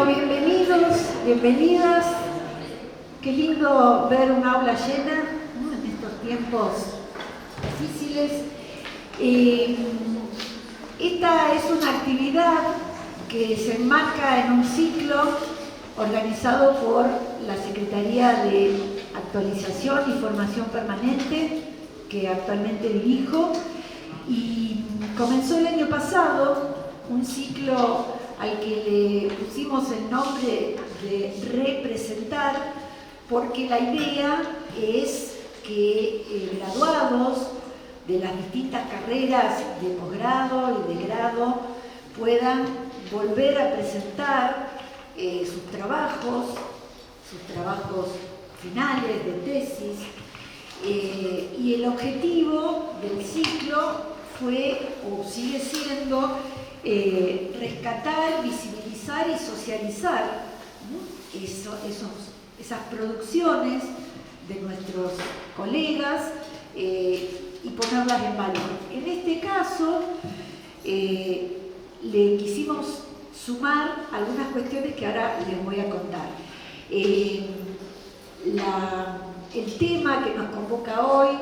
Bueno, bienvenidos, bienvenidas. Qué lindo ver un aula llena, ¿no?, en estos tiempos difíciles. Esta es una actividad que se enmarca en un ciclo organizado por la Secretaría de Actualización y Formación Permanente, que actualmente dirijo, y comenzó el año pasado un ciclo al que le pusimos el nombre de Representar, porque la idea es que graduados de las distintas carreras de posgrado y de grado puedan volver a presentar sus trabajos finales de tesis, y el objetivo del ciclo fue, o sigue siendo, rescatar, visibilizar y socializar, ¿no?, esas producciones de nuestros colegas y ponerlas en valor. En este caso, le quisimos sumar algunas cuestiones que ahora les voy a contar. El tema que nos convoca hoy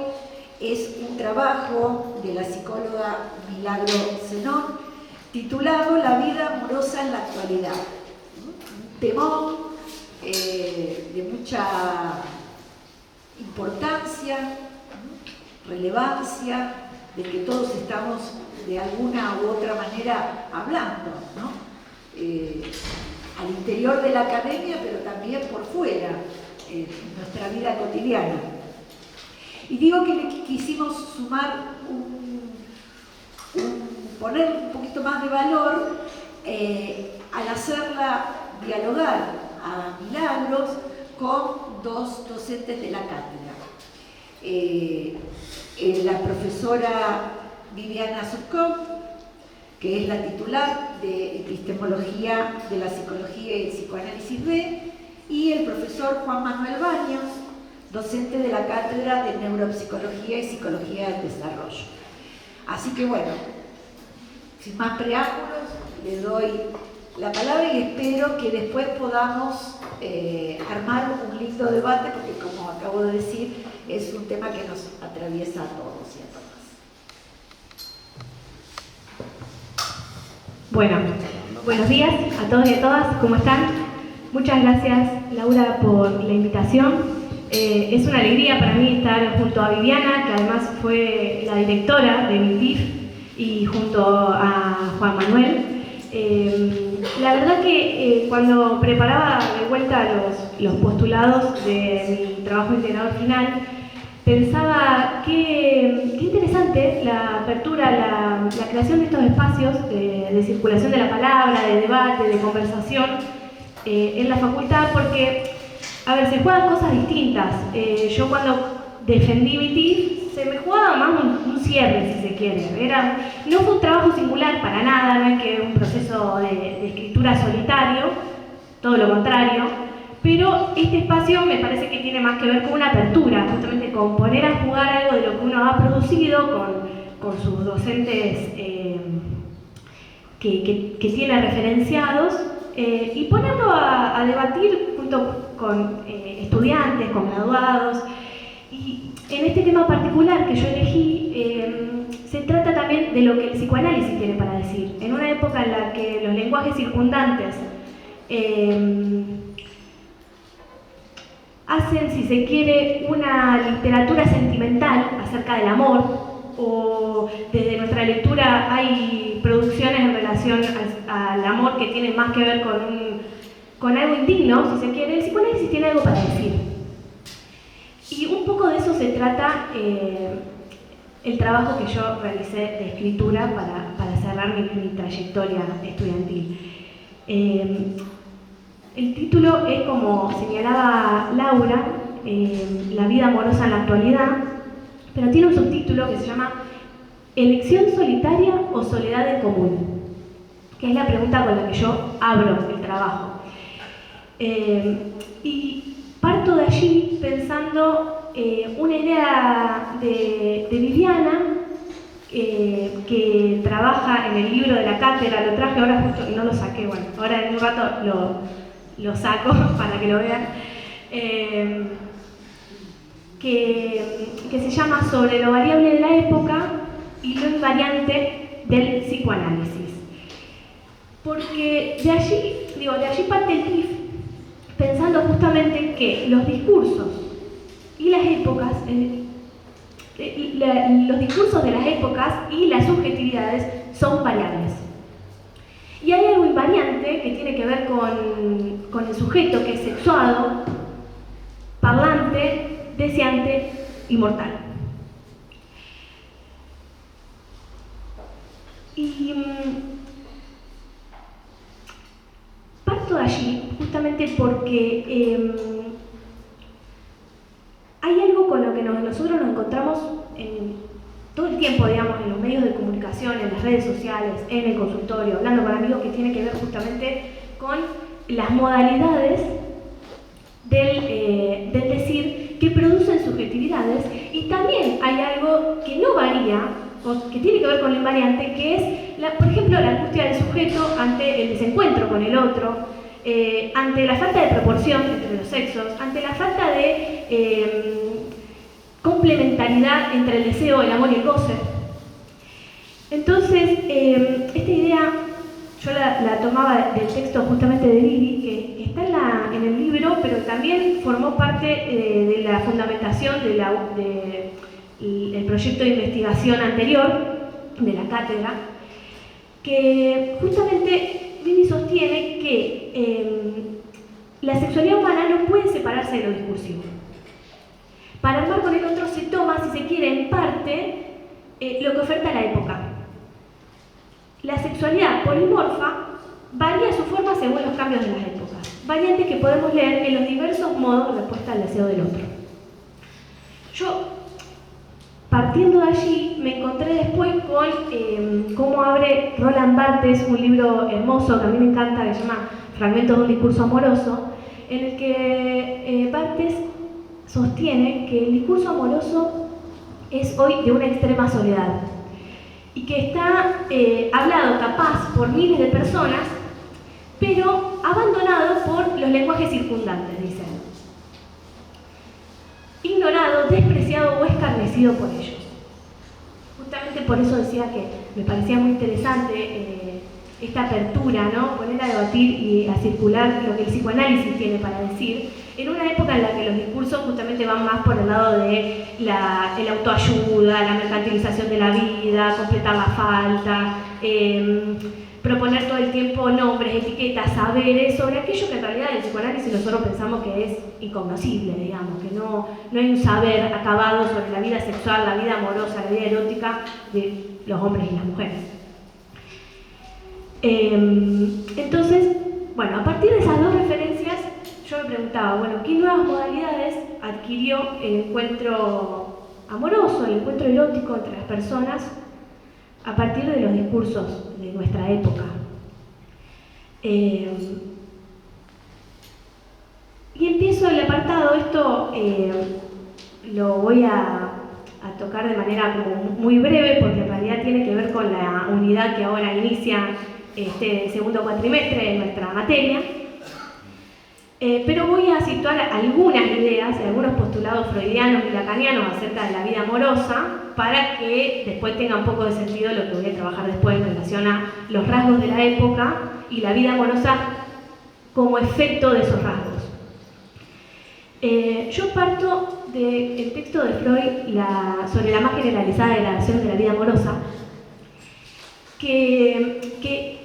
es un trabajo de la psicóloga Milagro Zenón, titulado La vida amorosa en la actualidad. Un temón de mucha importancia, relevancia, de que todos estamos de alguna u otra manera hablando, ¿no? Al interior de la academia, pero también por fuera, en nuestra vida cotidiana. Y digo que le quisimos sumar poner un poquito más de valor al hacerla dialogar a Milagros con dos docentes de la cátedra. La profesora Viviana Subkov, que es la titular de Epistemología de la Psicología y el Psicoanálisis B, y el profesor Juan Manuel Baños, docente de la Cátedra de Neuropsicología y Psicología del Desarrollo. Así que bueno, sin más preámbulos, le doy la palabra y espero que después podamos armar un lindo debate, porque como acabo de decir, es un tema que nos atraviesa a todos y a todas. Bueno, buenos días a todos y a todas, ¿cómo están? Muchas gracias, Laura, por la invitación. Es una alegría para mí estar junto a Viviana, que además fue la directora de mi TIF, y junto a Juan Manuel. La verdad que cuando preparaba de vuelta los postulados de mi trabajo integrador final, pensaba qué interesante la apertura, la creación de estos espacios de circulación de la palabra, de debate, de conversación en la facultad, porque, a ver, se juegan cosas distintas. Yo cuando defendí mi TIF, se me jugaba más un cierre, si se quiere. No fue un trabajo singular para nada, no es que un proceso de escritura solitario, todo lo contrario, pero este espacio me parece que tiene más que ver con una apertura, justamente con poner a jugar algo de lo que uno ha producido con sus docentes que tiene referenciados, y ponerlo a debatir junto con estudiantes, con graduados. Y en este tema particular que yo elegí, se trata también de lo que el psicoanálisis tiene para decir. En una época en la que los lenguajes circundantes hacen, si se quiere, una literatura sentimental acerca del amor, o desde nuestra lectura hay producciones en relación al amor que tienen más que ver con algo indigno, si se quiere, el psicoanálisis tiene algo para decir. Y un poco de eso se trata el trabajo que yo realicé de escritura para cerrar mi trayectoria estudiantil. El título es, como señalaba Laura, La vida amorosa en la actualidad, pero tiene un subtítulo que se llama ¿Elección solitaria o soledad en común?, que es la pregunta con la que yo abro el trabajo. Y parto de allí pensando una idea de Viviana, que trabaja en el libro de la cátedra, lo traje ahora justo y no lo saqué, bueno, ahora en un rato lo saco para que lo vean, que se llama Sobre lo variable de la época y lo invariante del psicoanálisis. Porque de allí parte el TIF, pensando justamente que los discursos y las épocas, los discursos de las épocas y las subjetividades son variables. Y hay algo invariante que tiene que ver con el sujeto, que es sexuado, parlante, deseante y mortal. Y parto de allí justamente porque hay algo con lo que nosotros nos encontramos todo el tiempo, digamos, en los medios de comunicación, en las redes sociales, en el consultorio, hablando con amigos, que tiene que ver justamente con las modalidades del decir que producen subjetividades, y también hay algo que no varía, que tiene que ver con lo invariante, que es, por ejemplo, la angustia del sujeto ante el desencuentro con el otro, ante la falta de proporción entre los sexos, ante la falta de complementariedad entre el deseo, el amor y el goce. Entonces, esta idea yo la tomaba del texto justamente de Vivi, que está en el libro, pero también formó parte de la fundamentación del proyecto de investigación anterior de la cátedra, que justamente Vivi sostiene que la sexualidad humana no puede separarse de lo discursivo. Para armar con el otro se toma, si se quiere, en parte lo que oferta la época. La sexualidad polimorfa varía su forma según los cambios de las épocas, variantes que podemos leer en los diversos modos de respuesta al deseo del otro. Yo, partiendo de allí, me encontré después con cómo abre Roland Barthes un libro hermoso que a mí me encanta, que se llama Fragmentos de un discurso amoroso, en el que Barthes sostiene que el discurso amoroso es hoy de una extrema soledad y que está hablado capaz por miles de personas, pero abandonado por los lenguajes circundantes, dicen. Ignorado, despreciado o escarnecido por ellos. Justamente por eso decía que me parecía muy interesante esta apertura, ¿no? Poner a debatir y a circular lo que el psicoanálisis tiene para decir, en una época en la que los discursos justamente van más por el lado de el autoayuda, la mercantilización de la vida, completar la falta, proponer todo el tiempo nombres, etiquetas, saberes sobre aquello que en realidad el psicoanálisis nosotros pensamos que es incognoscible, digamos, que no hay un saber acabado sobre la vida sexual, la vida amorosa, la vida erótica de los hombres y las mujeres. Entonces, bueno, a partir de esas dos referencias, yo me preguntaba, bueno, ¿qué nuevas modalidades adquirió el encuentro amoroso, el encuentro erótico entre las personas a partir de los discursos de nuestra época? Y empiezo el apartado, esto lo voy a tocar de manera como muy breve, porque en realidad tiene que ver con la unidad que ahora inicia este segundo cuatrimestre de nuestra materia. Pero voy a situar algunas ideas y algunos postulados freudianos y lacanianos acerca de la vida amorosa para que después tenga un poco de sentido lo que voy a trabajar después en relación a los rasgos de la época y la vida amorosa como efecto de esos rasgos. Yo parto del texto de Freud sobre la más generalizada degradación de la vida amorosa, que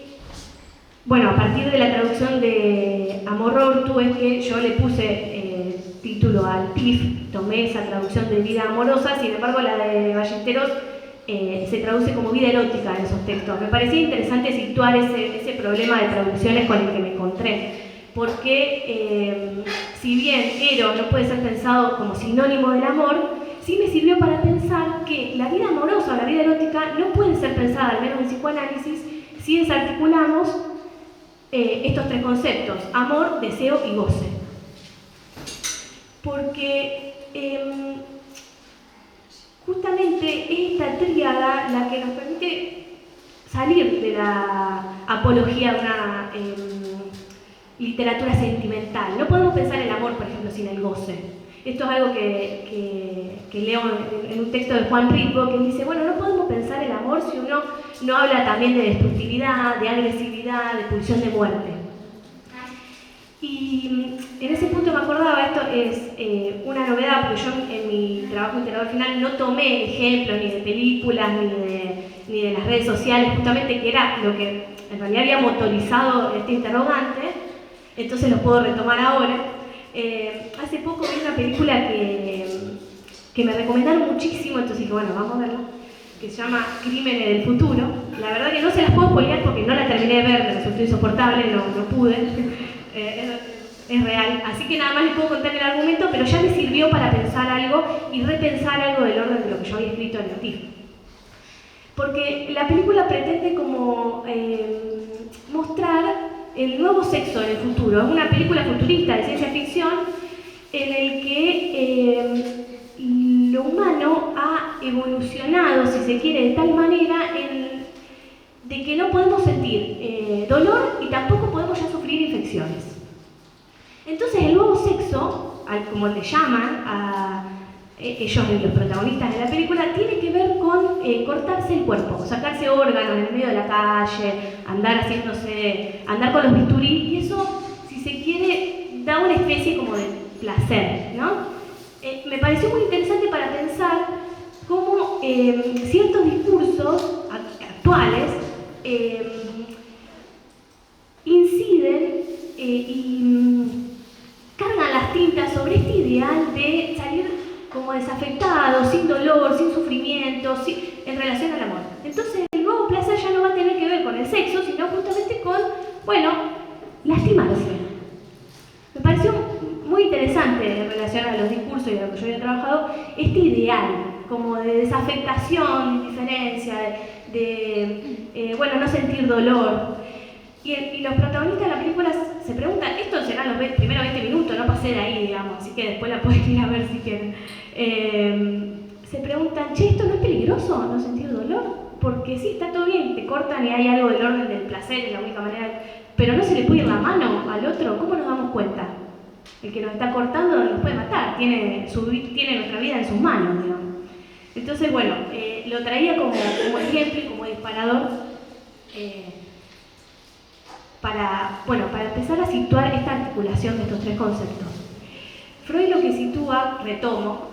bueno, a partir de la traducción de Amor-Rortu es que yo le puse título al PIF, tomé esa traducción de vida amorosa, sin embargo la de Ballesteros se traduce como vida erótica en esos textos. Me parecía interesante situar ese problema de traducciones con el que me encontré, porque si bien Eros no puede ser pensado como sinónimo del amor, sí me sirvió para pensar que la vida amorosa o la vida erótica no puede ser pensada, al menos en psicoanálisis, si desarticulamos estos tres conceptos: amor, deseo y goce. Porque justamente que es esta tríada la que nos permite salir de la apología de una literatura sentimental. No podemos pensar el amor, por ejemplo, sin el goce. Esto es algo que leo en un texto de Juan Rico, que dice, bueno, no podemos pensar el amor si uno no habla también de destructividad, de agresividad, de pulsión de muerte. Y en ese punto me acordaba, esto es una novedad, porque yo en mi trabajo integrador final no tomé ejemplos ni de películas, ni de las redes sociales, justamente que era lo que en realidad había motorizado este interrogante, entonces lo puedo retomar ahora. Hace poco vi una película que me recomendaron muchísimo, entonces dije, bueno, vamos a verla, que se llama Crímenes del Futuro. La verdad que no se las puedo spoilear porque no la terminé de ver, me resultó insoportable, no pude. Es real, así que nada más les puedo contar el argumento, pero ya me sirvió para pensar algo y repensar algo del orden de lo que yo había escrito en el TIF. Porque la película pretende como mostrar el nuevo sexo en el futuro. Es una película futurista de ciencia ficción en el que lo humano ha evolucionado, si se quiere, de tal manera de que no podemos sentir dolor y tampoco podemos ya sufrir infecciones. Entonces el nuevo sexo, como le llaman a ellos, los protagonistas de la película, tiene que ver con cortarse el cuerpo, sacarse órganos en el medio de la calle, andar con los bisturí, y eso, si se quiere, da una especie como de placer, ¿no? Me pareció muy interesante para pensar cómo ciertos discursos actuales inciden y cargan las tintas sobre este ideal de salir como desafectado, sin dolor, sin sufrimiento, en relación al amor. Entonces el nuevo placer ya no va a tener que ver con el sexo, sino justamente con, bueno, lastimarse. Me pareció muy interesante en relación a los discursos y a lo que yo había trabajado, este ideal como de desafectación, de indiferencia, bueno, no sentir dolor. Y los protagonistas de la película se preguntan, esto serán los primeros 20 minutos, no pasé de ahí, digamos, así que después la pueden ir a ver si quieren. Se preguntan, che, ¿esto no es peligroso, no sentir dolor? Porque sí, está todo bien, te cortan y hay algo del orden del placer, es la única manera, pero no se le puede ir la mano al otro, ¿cómo nos damos cuenta? El que nos está cortando nos puede matar, tiene nuestra vida en sus manos, digamos. Entonces, bueno, lo traía como ejemplo y como disparador para empezar a situar esta articulación de estos tres conceptos. Freud lo que sitúa, retomo,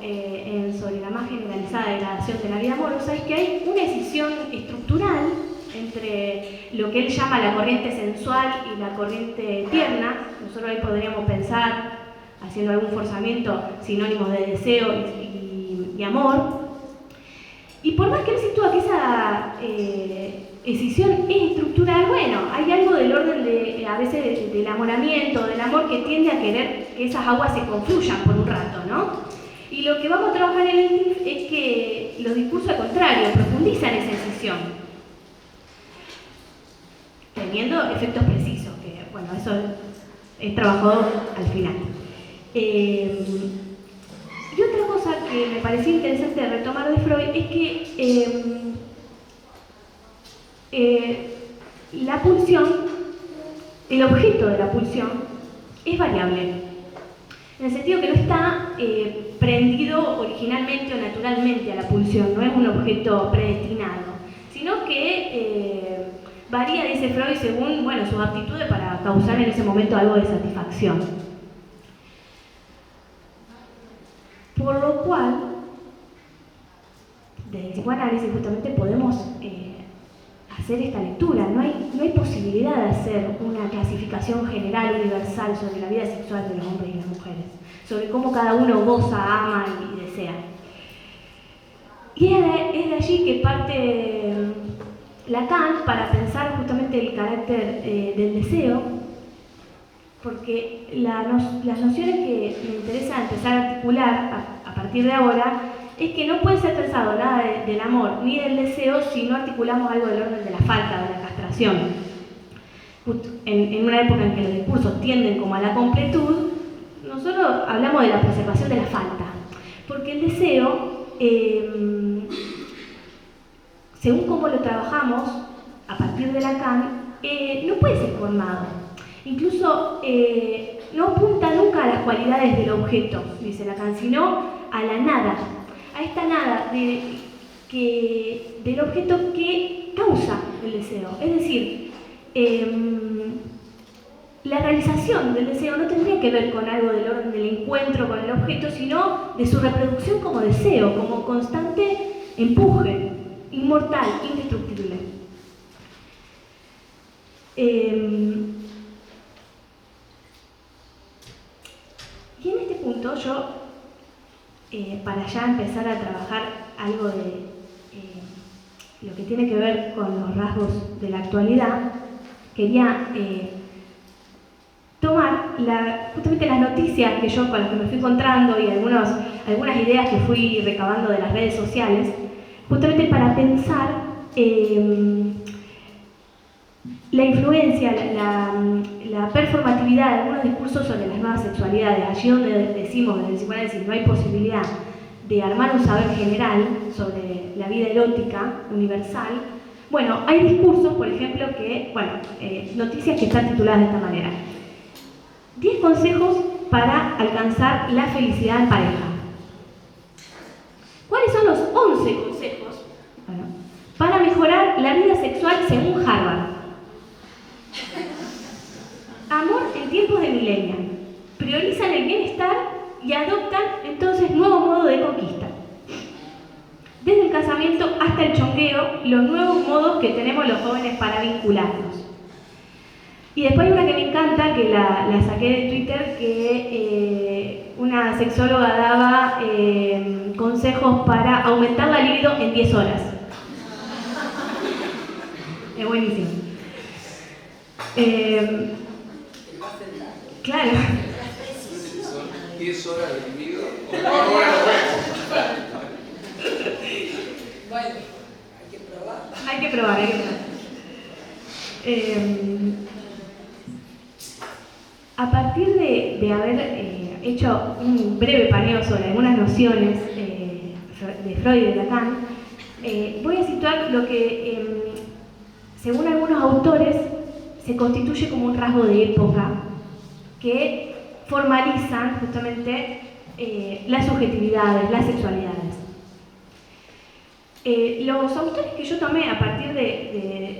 sobre la más generalizada degradación de la vida amorosa, es que hay una escisión estructural entre lo que él llama la corriente sensual y la corriente tierna. Nosotros ahí podríamos pensar, haciendo algún forzamiento, sinónimos de deseo y amor. Y por más que él sitúa que esa escisión es estructural, bueno, hay algo del orden a veces del enamoramiento, del amor, que tiende a querer que esas aguas se confluyan por un rato, ¿no? Y lo que vamos a trabajar en el TIF es que los discursos al contrario profundizan esa escisión, teniendo efectos precisos, que bueno, eso es trabajado al final. Y otra cosa que me parecía interesante retomar de Freud es que la pulsión, el objeto de la pulsión, es variable. En el sentido que no está prendido originalmente o naturalmente a la pulsión, no es un objeto predestinado, sino que varía, dice Freud, según sus aptitudes para causar en ese momento algo de satisfacción. Por lo cual, desde el psicoanálisis justamente podemos hacer esta lectura. No hay posibilidad de hacer una clasificación general, universal, sobre la vida sexual de los hombres y las mujeres, sobre cómo cada uno goza, ama y desea. Y es de allí que parte Lacan para pensar justamente el carácter del deseo, porque las nociones que me interesa empezar a articular a partir de ahora es que no puede ser pensado nada del amor ni del deseo si no articulamos algo del orden de la falta, de la castración. En una época en que los discursos tienden como a la completud, nosotros hablamos de la preservación de la falta, porque el deseo según cómo lo trabajamos, a partir de Lacan, no puede ser formado. Incluso no apunta nunca a las cualidades del objeto, dice Lacan, sino a la nada, a esta nada del objeto que causa el deseo. Es decir, la realización del deseo no tendría que ver con algo del orden del encuentro con el objeto, sino de su reproducción como deseo, como constante empuje, inmortal, indestructible. Y en este punto yo, para ya empezar a trabajar algo de lo que tiene que ver con los rasgos de la actualidad, quería tomar justamente las noticias que yo, con las que me fui encontrando y algunas ideas que fui recabando de las redes sociales, justamente para pensar la influencia, la performatividad de algunos discursos sobre las nuevas sexualidades. Allí donde decimos en el psicoanálisis no hay posibilidad de armar un saber general sobre la vida erótica universal. Bueno, hay discursos, por ejemplo, noticias que están tituladas de esta manera. 10 consejos para alcanzar la felicidad en pareja. ¿Cuáles son los 11 consejos para mejorar la vida sexual según Harvard? Amor en tiempos de millennial. Priorizan el bienestar y adoptan entonces nuevo modo de conquista. Desde el casamiento hasta el chongueo, los nuevos modos que tenemos los jóvenes para vincularnos. Y después hay una que me encanta, que la saqué de Twitter, que una sexóloga daba consejos para aumentar la libido en 10 horas. Es buenísimo. Claro. 10 horas de libido. Bueno, hay que probar. Hay que probar. A partir de haber hecho un breve paneo sobre algunas nociones de Freud y de Lacan, voy a situar lo que, según algunos autores, se constituye como un rasgo de época que formalizan justamente las subjetividades, las sexualidades. Los autores que yo tomé a partir de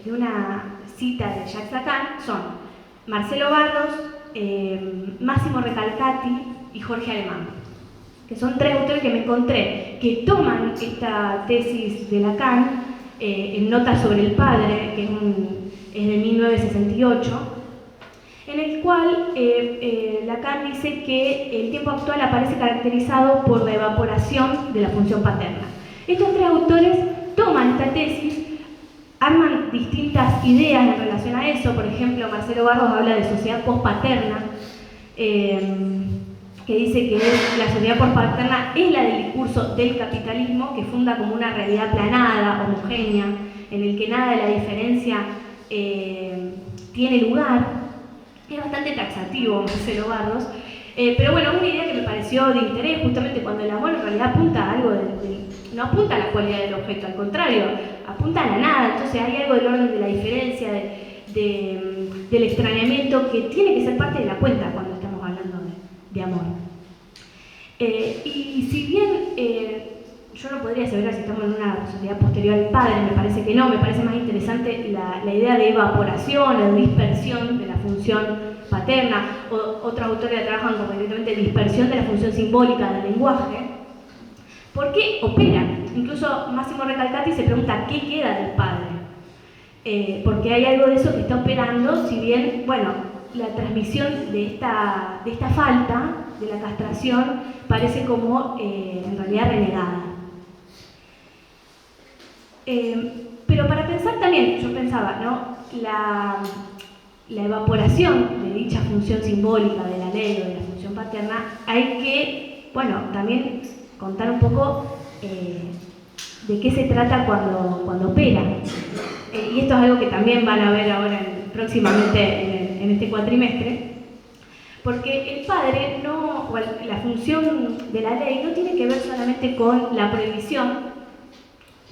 una cita de Jacques Lacan son Marcelo Barros, Massimo Recalcati y Jorge Alemán, que son 3 autores que me encontré que toman esta tesis de Lacan en Notas sobre el padre, que es de 1968, en el cual Lacan dice que el tiempo actual aparece caracterizado por la evaporación de la función paterna. Estos 3 autores toman esta tesis, arman distintas ideas en relación a eso. Por ejemplo, Marcelo Barros habla de sociedad pospaterna, que dice que la sociedad pospaterna es la del discurso del capitalismo, que funda como una realidad aplanada, homogénea, en el que nada de la diferencia tiene lugar. Es bastante taxativo Marcelo Barros, pero bueno, una idea que me pareció de interés, justamente cuando el amor en realidad apunta a algo no apunta a la cualidad del objeto, al contrario, apunta a la nada. Entonces hay algo del orden de la diferencia, del extrañamiento, que tiene que ser parte de la cuenta cuando estamos hablando de amor. Y si bien yo no podría aseverar si estamos en una sociedad posterior al padre, me parece que no, me parece más interesante la idea de evaporación o dispersión de la función paterna. Otros autores trabajan como directamente dispersión de la función simbólica del lenguaje. ¿Por qué opera? Incluso Massimo Recalcati se pregunta qué queda del padre, porque hay algo de eso que está operando, si bien, bueno, la transmisión de esta falta, de la castración, parece como en realidad renegada. Pero para pensar también, yo pensaba, ¿no? La evaporación de dicha función simbólica de la ley o de la función paterna, hay que, bueno, también contar un poco de qué se trata cuando opera. Y esto es algo que también van a ver ahora próximamente en este cuatrimestre, porque el padre no la función de la ley no tiene que ver solamente con la prohibición,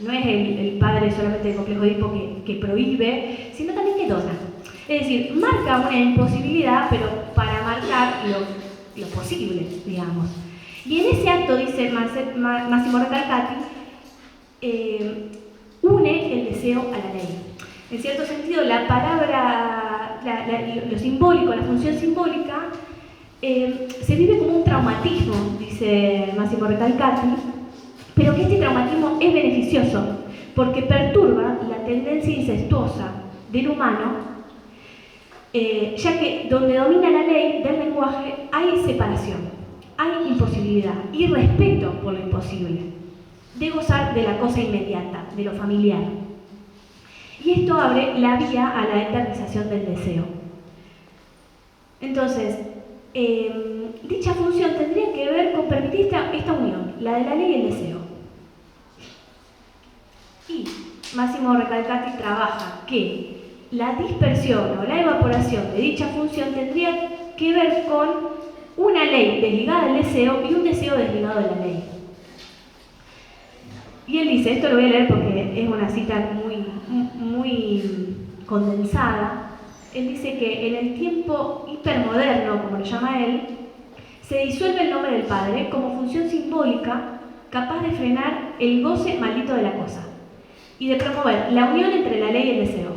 no es el padre solamente del complejo de Edipo que prohíbe, sino también que dona. Es decir, marca una imposibilidad, pero para marcar lo posible, digamos. Y en ese acto, dice Massimo Recalcati, une el deseo a la ley. En cierto sentido, la palabra, lo simbólico, la función simbólica, se vive como un traumatismo, dice Massimo Recalcati, pero que este traumatismo es beneficioso, porque perturba la tendencia incestuosa del humano, ya que donde domina la ley del lenguaje hay separación, hay imposibilidad y respeto por lo imposible, de gozar de la cosa inmediata, de lo familiar. Y esto abre la vía a la eternización del deseo. Entonces, dicha función tendría que ver con permitir esta unión, la de la ley y el deseo. Y Massimo Recalcati trabaja que la dispersión o la evaporación de dicha función tendría que ver con una ley desligada del deseo y un deseo desligado de la ley. Y él dice, esto lo voy a leer porque es una cita muy condensada. Él dice que en el tiempo hipermoderno, como lo llama él, se disuelve el nombre del padre como función simbólica capaz de frenar el goce maldito de la cosa y de promover la unión entre la ley y el deseo.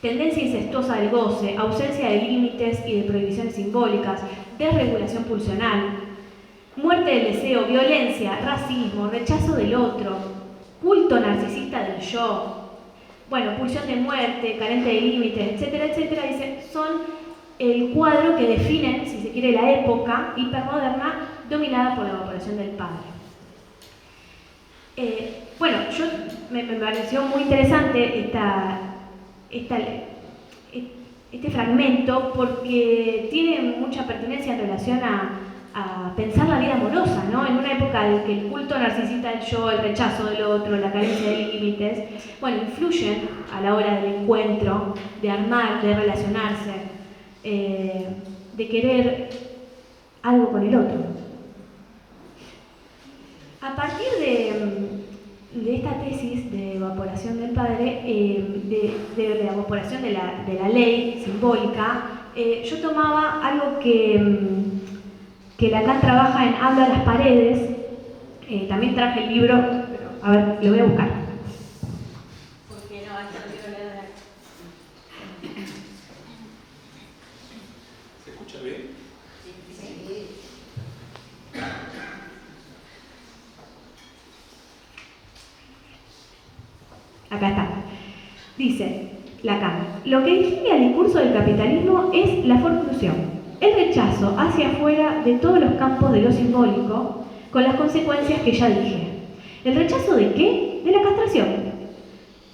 Tendencia incestuosa del goce, ausencia de límites y de prohibiciones simbólicas, desregulación pulsional, muerte del deseo, violencia, racismo, rechazo del otro, culto narcisista del yo, pulsión de muerte, carente de límites, etcétera, etcétera, dice, son el cuadro que definen, si se quiere, la época hipermoderna dominada por la evaporación del padre. Me pareció muy interesante este fragmento porque tiene mucha pertinencia en relación a pensar la vida amorosa, ¿no? En una época en que el culto narcisista del yo, el rechazo del otro, la carencia de límites, influyen a la hora del encuentro, de armar, de relacionarse, de querer algo con el otro. A partir de esta tesis de evaporación del padre, de la evaporación de la ley simbólica, yo tomaba algo que Lacan trabaja en Habla a las paredes. También traje el libro, pero a ver, lo voy a buscar. Porque no, esto lo quiero leer. ¿Se escucha bien? Sí. Acá está. Dice Lacan, lo que distingue al discurso del capitalismo es la forclusión, el rechazo hacia afuera de todos los campos de lo simbólico, con las consecuencias que ya dije. ¿El rechazo de qué? De la castración.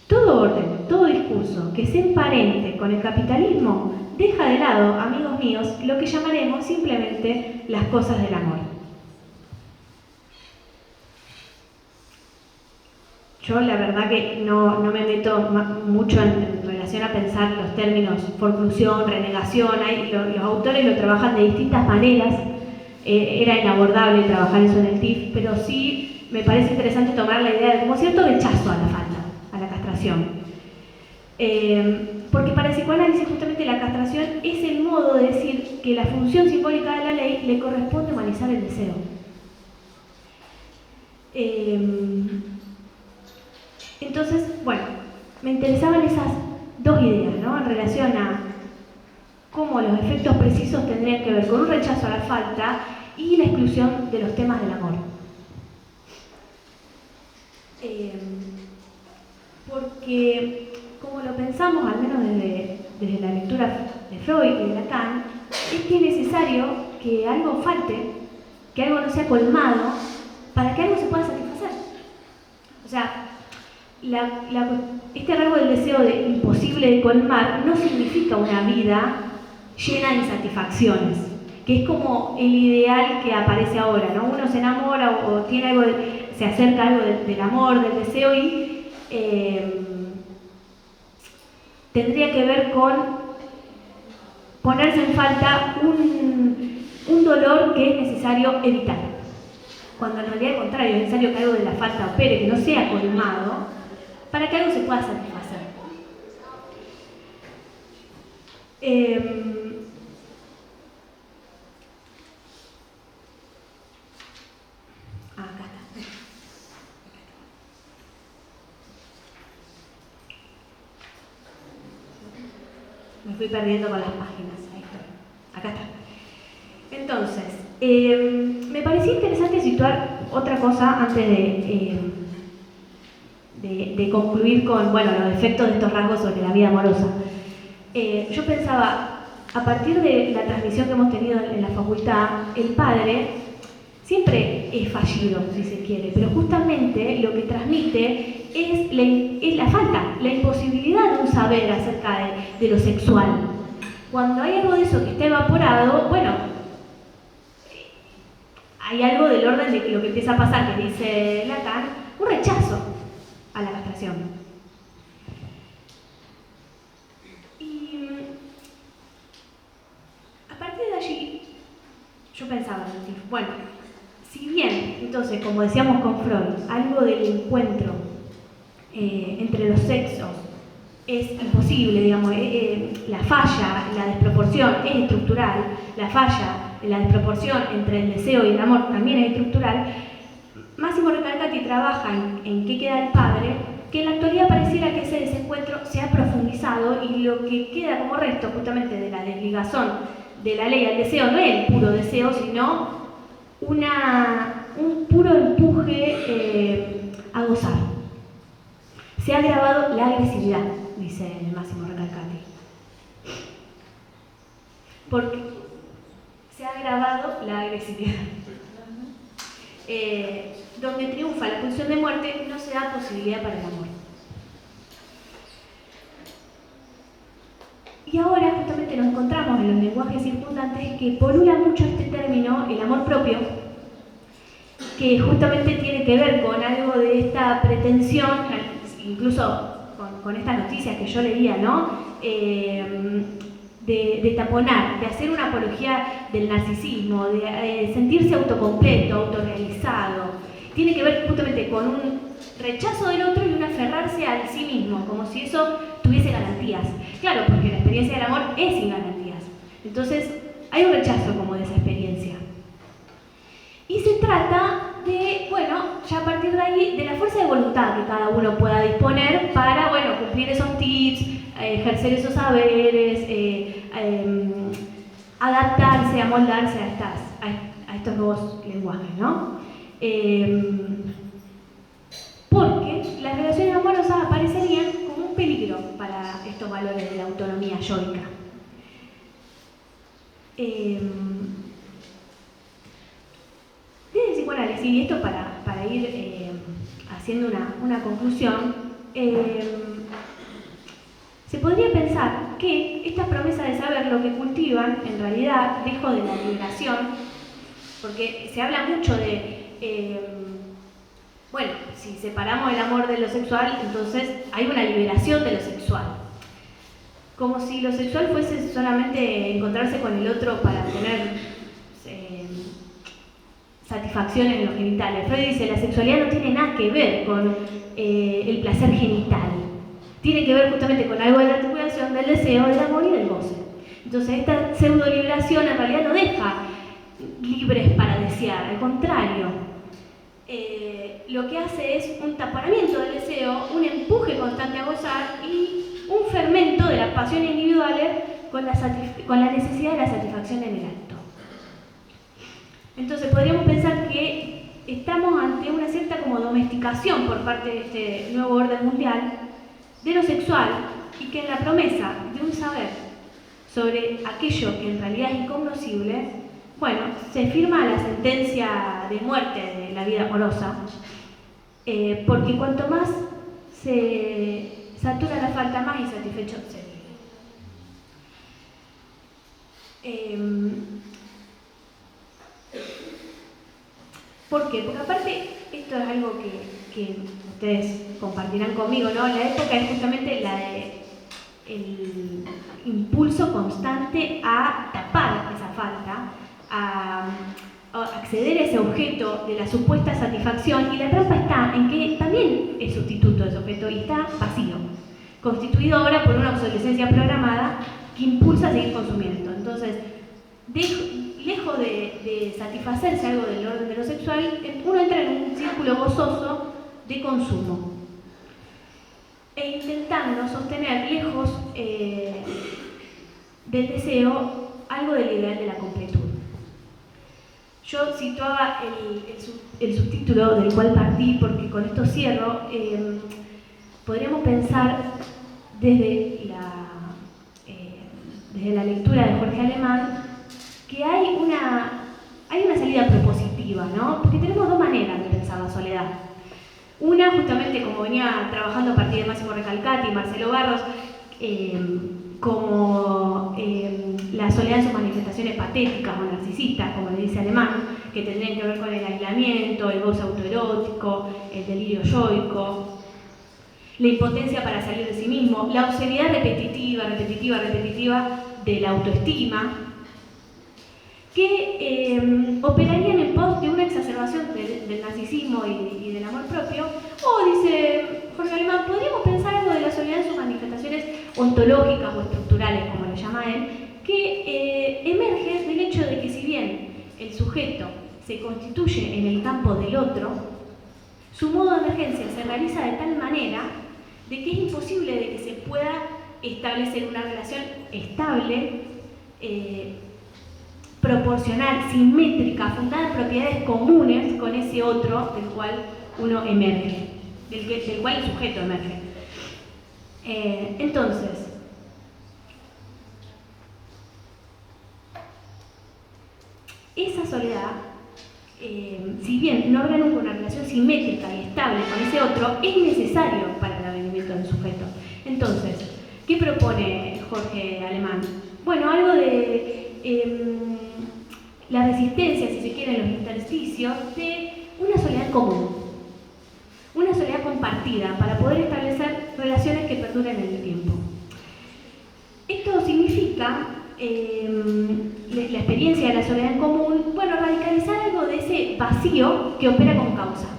Todo orden, todo discurso que se emparente con el capitalismo deja de lado, amigos míos, lo que llamaremos simplemente las cosas del amor. Yo la verdad que no me meto mucho en relación a pensar los términos forclusión, renegación. Los autores lo trabajan de distintas maneras. Era inabordable trabajar eso en el TIF, pero sí me parece interesante tomar la idea de como cierto rechazo a la falta, a la castración. Porque para el psicoanálisis justamente la castración es el modo de decir que la función simbólica de la ley le corresponde humanizar el deseo. Entonces, me interesaban esas dos ideas, ¿no? En relación a cómo los efectos precisos tendrían que ver con un rechazo a la falta y la exclusión de los temas del amor. Porque, como lo pensamos, al menos desde la lectura de Freud y de Lacan, es que es necesario que algo falte, que algo no sea colmado, para que algo se pueda satisfacer. O sea, este rasgo del deseo de imposible de colmar no significa una vida llena de insatisfacciones, que es como el ideal que aparece ahora, ¿no? Uno se enamora o tiene algo se acerca a algo del amor, del deseo y tendría que ver con ponerse en falta un dolor que es necesario evitar. Cuando en realidad al contrario, es necesario que algo de la falta opere, que no sea colmado, para que algo se pueda satisfacer. Acá está. Me fui perdiendo con las páginas. Ahí está. Acá está. Entonces, me parecía interesante situar otra cosa antes de concluir con los efectos de estos rasgos sobre la vida amorosa. Yo pensaba, a partir de la transmisión que hemos tenido en la facultad, el padre siempre es fallido, si se quiere, pero justamente lo que transmite es la falta, la imposibilidad de un saber acerca de lo sexual. Cuando hay algo de eso que está evaporado, hay algo del orden de que lo que empieza a pasar, que dice Lacan, un rechazo a la castración. Y a partir de allí, yo pensaba, si bien, entonces, como decíamos con Freud, algo del encuentro entre los sexos es imposible, digamos, la falla, la desproporción es estructural, la falla, la desproporción entre el deseo y el amor también es estructural. Máximo Recalcati trabaja en qué queda el padre, que en la actualidad pareciera que ese desencuentro se ha profundizado y lo que queda como resto justamente de la desligación de la ley al deseo no es el puro deseo, sino un puro empuje a gozar. Se ha agravado la agresividad, dice Máximo Recalcati. Porque se ha agravado la agresividad. Donde triunfa la pulsión de muerte, no se da posibilidad para el amor. Y ahora justamente nos encontramos en los lenguajes circundantes que polula mucho este término, el amor propio, que justamente tiene que ver con algo de esta pretensión, incluso con estas noticias que yo leía, ¿no? De taponar, de hacer una apología del narcisismo, de sentirse autocompleto, autorrealizado. Tiene que ver justamente con un rechazo del otro y un aferrarse al sí mismo, como si eso tuviese garantías. Claro, porque la experiencia del amor es sin garantías. Entonces, hay un rechazo como de esa experiencia. Y se trata de, ya a partir de ahí, de la fuerza de voluntad que cada uno pueda disponer para, cumplir esos tips, ejercer esos saberes, adaptarse, amoldarse a estos nuevos lenguajes, ¿no? Porque las relaciones amorosas aparecerían como un peligro para estos valores de la autonomía yoica. Desde el psicoanálisis, y esto para ir haciendo una conclusión, se podría pensar que estas promesas de saber lo que cultivan, en realidad, lejos de la liberación, porque se habla mucho de, si separamos el amor de lo sexual, entonces hay una liberación de lo sexual. Como si lo sexual fuese solamente encontrarse con el otro para tener satisfacciones en los genitales. Freud dice, la sexualidad no tiene nada que ver con el placer genital. Tiene que ver justamente con algo de la articulación, del deseo, del amor y del goce. Entonces esta pseudo-liberación en realidad no deja libres para desear, al contrario. Lo que hace es un taponamiento del deseo, un empuje constante a gozar y un fermento de las pasiones individuales con la necesidad de la satisfacción en el acto. Entonces podríamos pensar que estamos ante una cierta como domesticación por parte de este nuevo orden mundial de lo sexual y que en la promesa de un saber sobre aquello que en realidad es incognoscible, se firma la sentencia de muerte de la vida amorosa, porque cuanto más se satura la falta, más insatisfecho se vive. ¿Por qué? Porque aparte, esto es algo que ustedes compartirán conmigo, ¿no? La época es justamente la de el impulso constante a tapar esa falta, a acceder a ese objeto de la supuesta satisfacción, y la trampa está en que también es sustituto de ese objeto y está vacío, constituido ahora por una obsolescencia programada que impulsa a seguir consumiendo. Entonces, lejos de satisfacerse algo del orden de lo sexual, uno entra en un círculo gozoso de consumo e intentando sostener lejos del deseo algo del ideal de la completud. Yo situaba el subtítulo del cual partí porque con esto cierro. Podríamos pensar desde la lectura de Jorge Alemán que hay una salida propositiva, ¿no? Porque tenemos dos maneras de pensar la soledad. Una, justamente como venía trabajando a partir de Máximo Recalcati y Marcelo Barros, como la soledad en sus manifestaciones patéticas o narcisistas, como le dice Alemán, que tendrían que ver con el aislamiento, el goce autoerótico, el delirio yoico, la impotencia para salir de sí mismo, la obscenidad repetitiva de la autoestima, que operarían en pos de una exacerbación del narcisismo y del amor propio. O, dice Jorge Alemán, podríamos pensar algo de la soledad en sus manifestaciones ontológicas o estructurales, como le llama él, que emerge del hecho de que si bien el sujeto se constituye en el campo del otro, su modo de emergencia se realiza de tal manera de que es imposible de que se pueda establecer una relación estable, proporcional, simétrica, fundada en propiedades comunes con ese otro del cual uno emerge, del cual el sujeto emerge. Entonces, esa soledad, si bien no orgánico una relación simétrica y estable con ese otro, es necesario para el advenimiento del sujeto. Entonces, ¿qué propone Jorge Alemán? Bueno, algo de la resistencia, si se quiere, en los intersticios, de una soledad común, una soledad compartida, para poder establecer relaciones que perduren en el tiempo. Esto significa la experiencia de la soledad en común, bueno, radicalizar algo de ese vacío que opera con causa.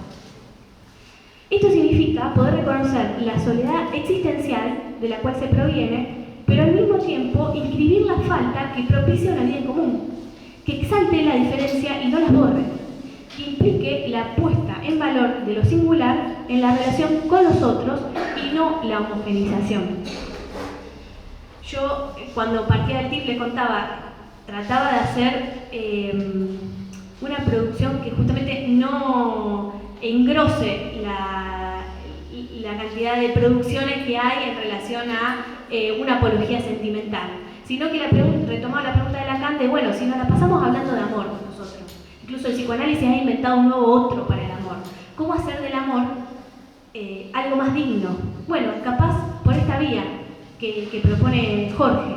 Esto significa poder reconocer la soledad existencial de la cual se proviene, pero al mismo tiempo inscribir la falta que propicia una vida en común, que exalte la diferencia y no las borre, que implique la puesta en valor de lo singular en la relación con los otros y no la homogeneización. Yo, cuando partía del TIF, les contaba, trataba de hacer una producción que justamente no engrose la cantidad de producciones que hay en relación a una apología sentimental, sino que retomaba la pregunta de Lacan de, bueno, si nos la pasamos hablando de amor nosotros, incluso el psicoanálisis ha inventado un nuevo otro para el amor. ¿Cómo hacer del amor algo más digno? Bueno, capaz por esta vía que propone Jorge,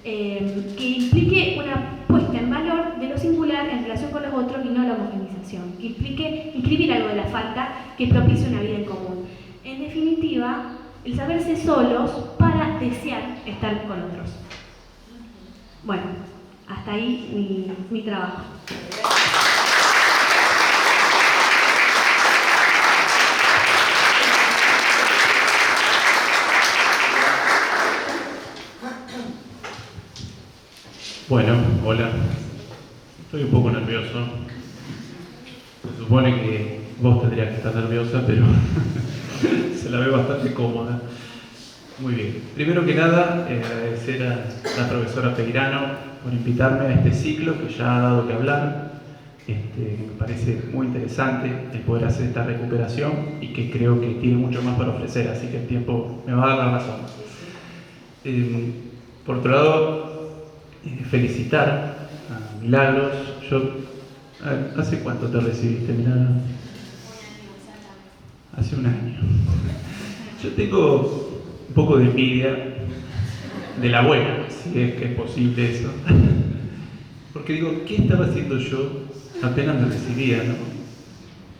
que implique una puesta en valor de lo singular en relación con los otros y no la homogeneización, que implique inscribir algo de la falta que propicie una vida en común. En definitiva, el saberse solos para desear estar con otros. Bueno, hasta ahí mi trabajo. Bueno, hola. Estoy un poco nervioso. Se supone que vos tendrías que estar nerviosa, pero se la ve bastante cómoda. Muy bien. Primero que nada, agradecer a la profesora Peirano por invitarme a este ciclo que ya ha dado que hablar. Me parece muy interesante el poder hacer esta recuperación y que creo que tiene mucho más para ofrecer, así que el tiempo me va a dar la razón. Por otro lado, felicitar a Milagros. ¿Hace cuánto te recibiste, Milagros? Hace un año. Yo tengo un poco de envidia de la buena, si es que es posible eso. Porque digo, ¿qué estaba haciendo yo apenas me recibía, no?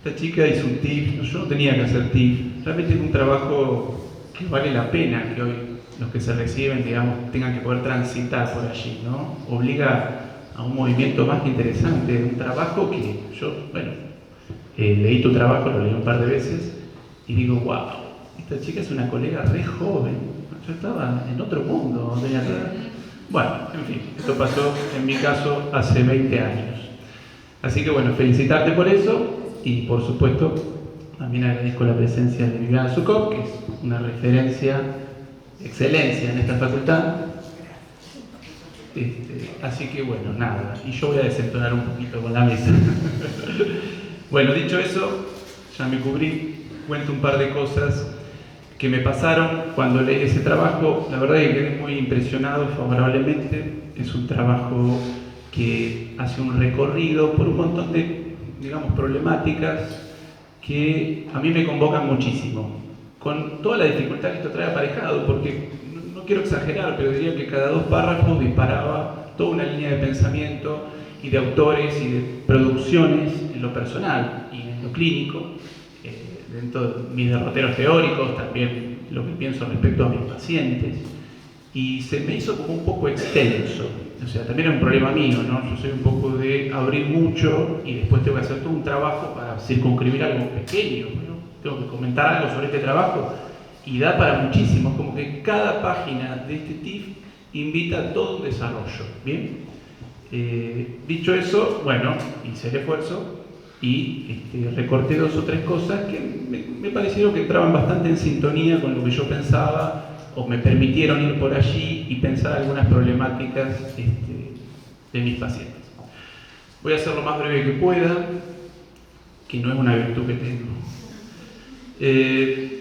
Esta chica hizo un TIF, yo no tenía que hacer TIF. Realmente es un trabajo que vale la pena que hoy los que se reciben, digamos, tengan que poder transitar por allí, ¿no? Obliga a a un movimiento más que interesante, un trabajo que yo, bueno, leí tu trabajo, lo leí un par de veces y digo, wow, esta chica es una colega re joven, yo estaba en otro mundo, no tenía nada. Bueno, en fin, esto pasó en mi caso hace 20 años. Así que bueno, felicitarte por eso y por supuesto también agradezco la presencia de Viviana Zucov, que es una referencia, excelencia en esta facultad. Así que bueno, nada, y yo voy a desentonar un poquito con la mesa. Bueno, dicho eso, ya me cubrí, cuento un par de cosas que me pasaron cuando leí ese trabajo. La verdad es que quedé muy impresionado favorablemente. Es un trabajo que hace un recorrido por un montón de, digamos, problemáticas que a mí me convocan muchísimo, con toda la dificultad que esto trae aparejado, porque no quiero exagerar, pero diría que cada 2 párrafos disparaba toda una línea de pensamiento y de autores y de producciones en lo personal y en lo clínico, dentro de mis derroteros teóricos, también lo que pienso respecto a mis pacientes, y se me hizo como un poco extenso. O sea, también es un problema mío, ¿no? Yo soy un poco de abrir mucho y después tengo que hacer todo un trabajo para circunscribir algo pequeño, ¿no? Tengo que comentar algo sobre este trabajo y da para muchísimo. Es como que cada página de este TIF invita a todo un desarrollo, ¿bien? Dicho eso, bueno, hice el esfuerzo y recorté 2 o 3 cosas que me parecieron que entraban bastante en sintonía con lo que yo pensaba, o me permitieron ir por allí y pensar algunas problemáticas de mis pacientes. Voy a ser lo más breve que pueda, que no es una virtud que tengo.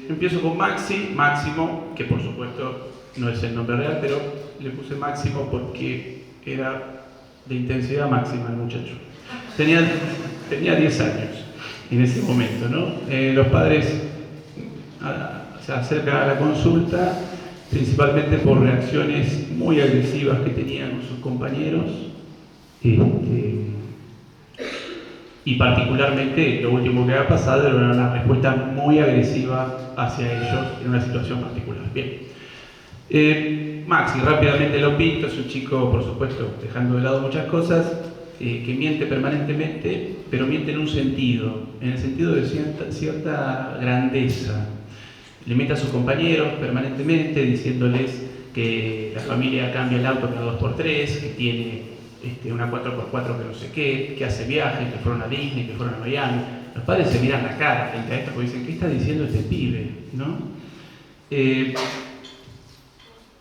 Empiezo con Máximo, que por supuesto no es el nombre real, pero le puse Máximo porque era de intensidad máxima el muchacho. Tenía 10 años en ese momento, ¿no? Los padres se acercan a la consulta principalmente por reacciones muy agresivas que tenían con sus compañeros, y particularmente lo último que ha pasado era una respuesta muy agresiva hacia ellos en una situación particular. Bien. Maxi, rápidamente lo pinto, es un chico, por supuesto, dejando de lado muchas cosas, que miente permanentemente, pero miente en un sentido, en el sentido de cierta grandeza. Le miente a sus compañeros permanentemente diciéndoles que la familia cambia el auto cada 2x3, que tiene una 4x4 que no sé qué, que hace viajes, que fueron a Disney, que fueron a Miami. Los padres se miran la cara frente a esto porque dicen, ¿qué está diciendo este pibe? ¿No?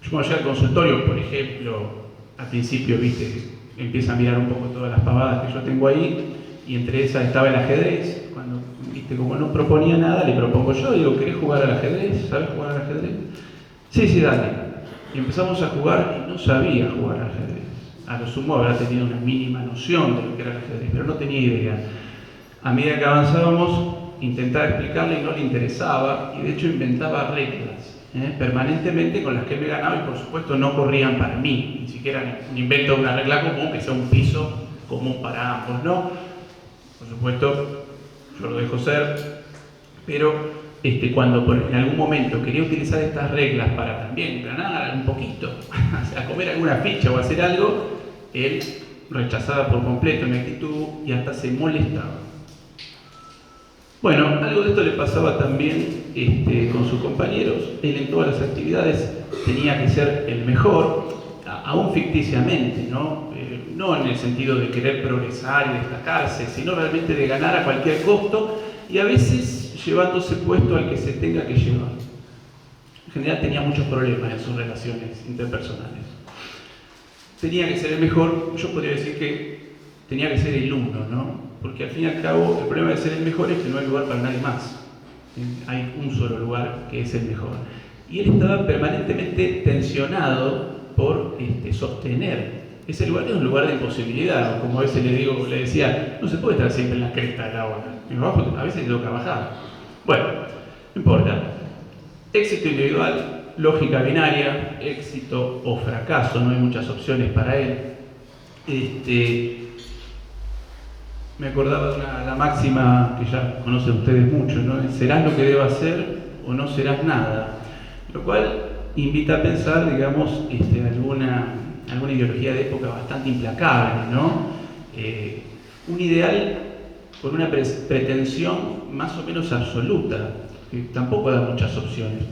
Yo cuando llegué al consultorio, por ejemplo, al principio, empieza a mirar un poco todas las pavadas que yo tengo ahí, y entre esas estaba el ajedrez. Cuando, como no proponía nada, le propongo yo, digo, ¿querés jugar al ajedrez? ¿Sabes jugar al ajedrez? Sí, dale. Y empezamos a jugar y no sabía jugar al ajedrez. A lo sumo habrá tenido una mínima noción de lo que era el ajedrez, pero no tenía idea. A medida que avanzábamos, intentaba explicarle y no le interesaba, y de hecho inventaba reglas permanentemente con las que me ganaba, y por supuesto no corrían para mí, ni siquiera un invento de una regla común que sea un piso común para ambos, ¿no? Por supuesto, yo lo dejo ser, pero cuando en algún momento quería utilizar estas reglas para también ganar un poquito, a comer alguna ficha o hacer algo, él rechazaba por completo mi actitud y hasta se molestaba. Bueno, algo de esto le pasaba también con sus compañeros. Él en todas las actividades tenía que ser el mejor, aún ficticiamente, ¿no? No en el sentido de querer progresar y destacarse, sino realmente de ganar a cualquier costo y a veces llevándose puesto al que se tenga que llevar. En general tenía muchos problemas en sus relaciones interpersonales. Tenía que ser el mejor, yo podría decir que tenía que ser el uno, ¿no? Porque al fin y al cabo el problema de ser el mejor es que no hay lugar para nadie más. Hay un solo lugar que es el mejor. Y él estaba permanentemente tensionado por sostener. Ese lugar es un lugar de imposibilidad, ¿no? Como a veces le decía, no se puede estar siempre en la cresta de la ola. A veces tengo que bajar. Bueno, no importa. Éxito individual, lógica binaria, éxito o fracaso, no hay muchas opciones para él. Me acordaba de la máxima que ya conocen ustedes mucho, ¿no? Serás lo que debas ser o no serás nada. Lo cual invita a pensar, digamos, alguna ideología de época bastante implacable, ¿no? Un ideal con una pretensión más o menos absoluta, que tampoco da muchas opciones.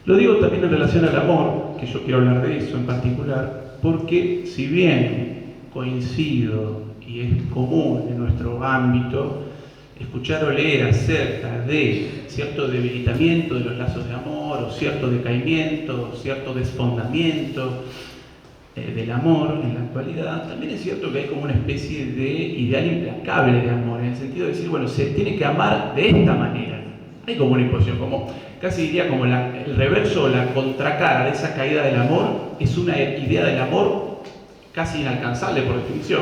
Lo digo también en relación al amor, que yo quiero hablar de eso en particular, porque si bien coincido y es común en nuestro ámbito escuchar o leer acerca de cierto debilitamiento de los lazos de amor, o cierto decaimiento, o cierto desfondamiento del amor en la actualidad, también es cierto que hay como una especie de ideal implacable de amor, en el sentido de decir, bueno, se tiene que amar de esta manera. Hay como una imposición, como casi diría como el reverso o la contracara de esa caída del amor, es una idea del amor casi inalcanzable por definición,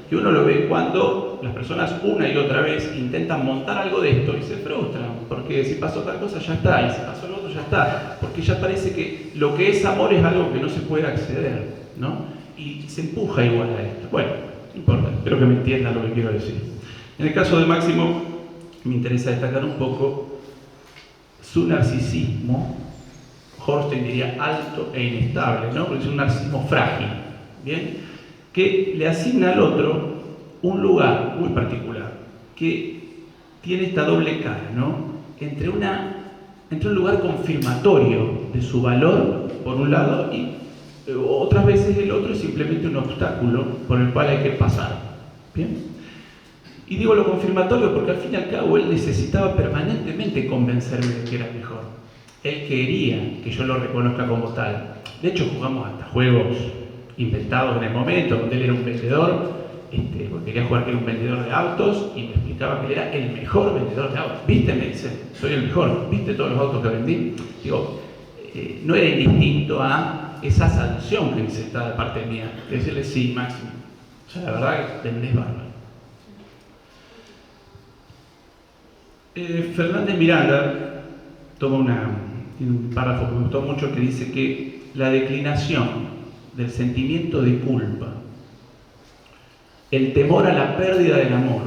que uno lo ve cuando las personas una y otra vez intentan montar algo de esto y se frustran, porque si pasó tal cosa ya está, y si pasó lo otro ya está, porque ya parece que lo que es amor es algo que no se puede acceder, ¿no? Y se empuja igual a esto. Bueno, no importa, espero que me entiendan lo que quiero decir. En el caso de Máximo, me interesa destacar un poco su narcisismo, Horstein diría alto e inestable, ¿no? Porque es un narcisismo frágil, ¿bien? Que le asigna al otro un lugar muy particular, que tiene esta doble cara, ¿no? Entre un lugar confirmatorio de su valor, por un lado, y otras veces el otro es simplemente un obstáculo por el cual hay que pasar, ¿bien? Y digo lo confirmatorio porque al fin y al cabo él necesitaba permanentemente convencerme de que era mejor. Él quería que yo lo reconozca como tal. De hecho, jugamos hasta juegos inventados en el momento, donde él era un vendedor, porque quería jugar que era un vendedor de autos, y me explicaba que él era el mejor vendedor de autos. ¿Viste? Me dice, soy el mejor. ¿Viste todos los autos que vendí? Digo, no era indistinto a esa sanción que necesitaba de parte mía, de decirle, sí, Máximo. O sea, la verdad que vendés bárbaro. Fernández Miranda toma tiene un párrafo que me gustó mucho que dice que la declinación del sentimiento de culpa, el temor a la pérdida del amor,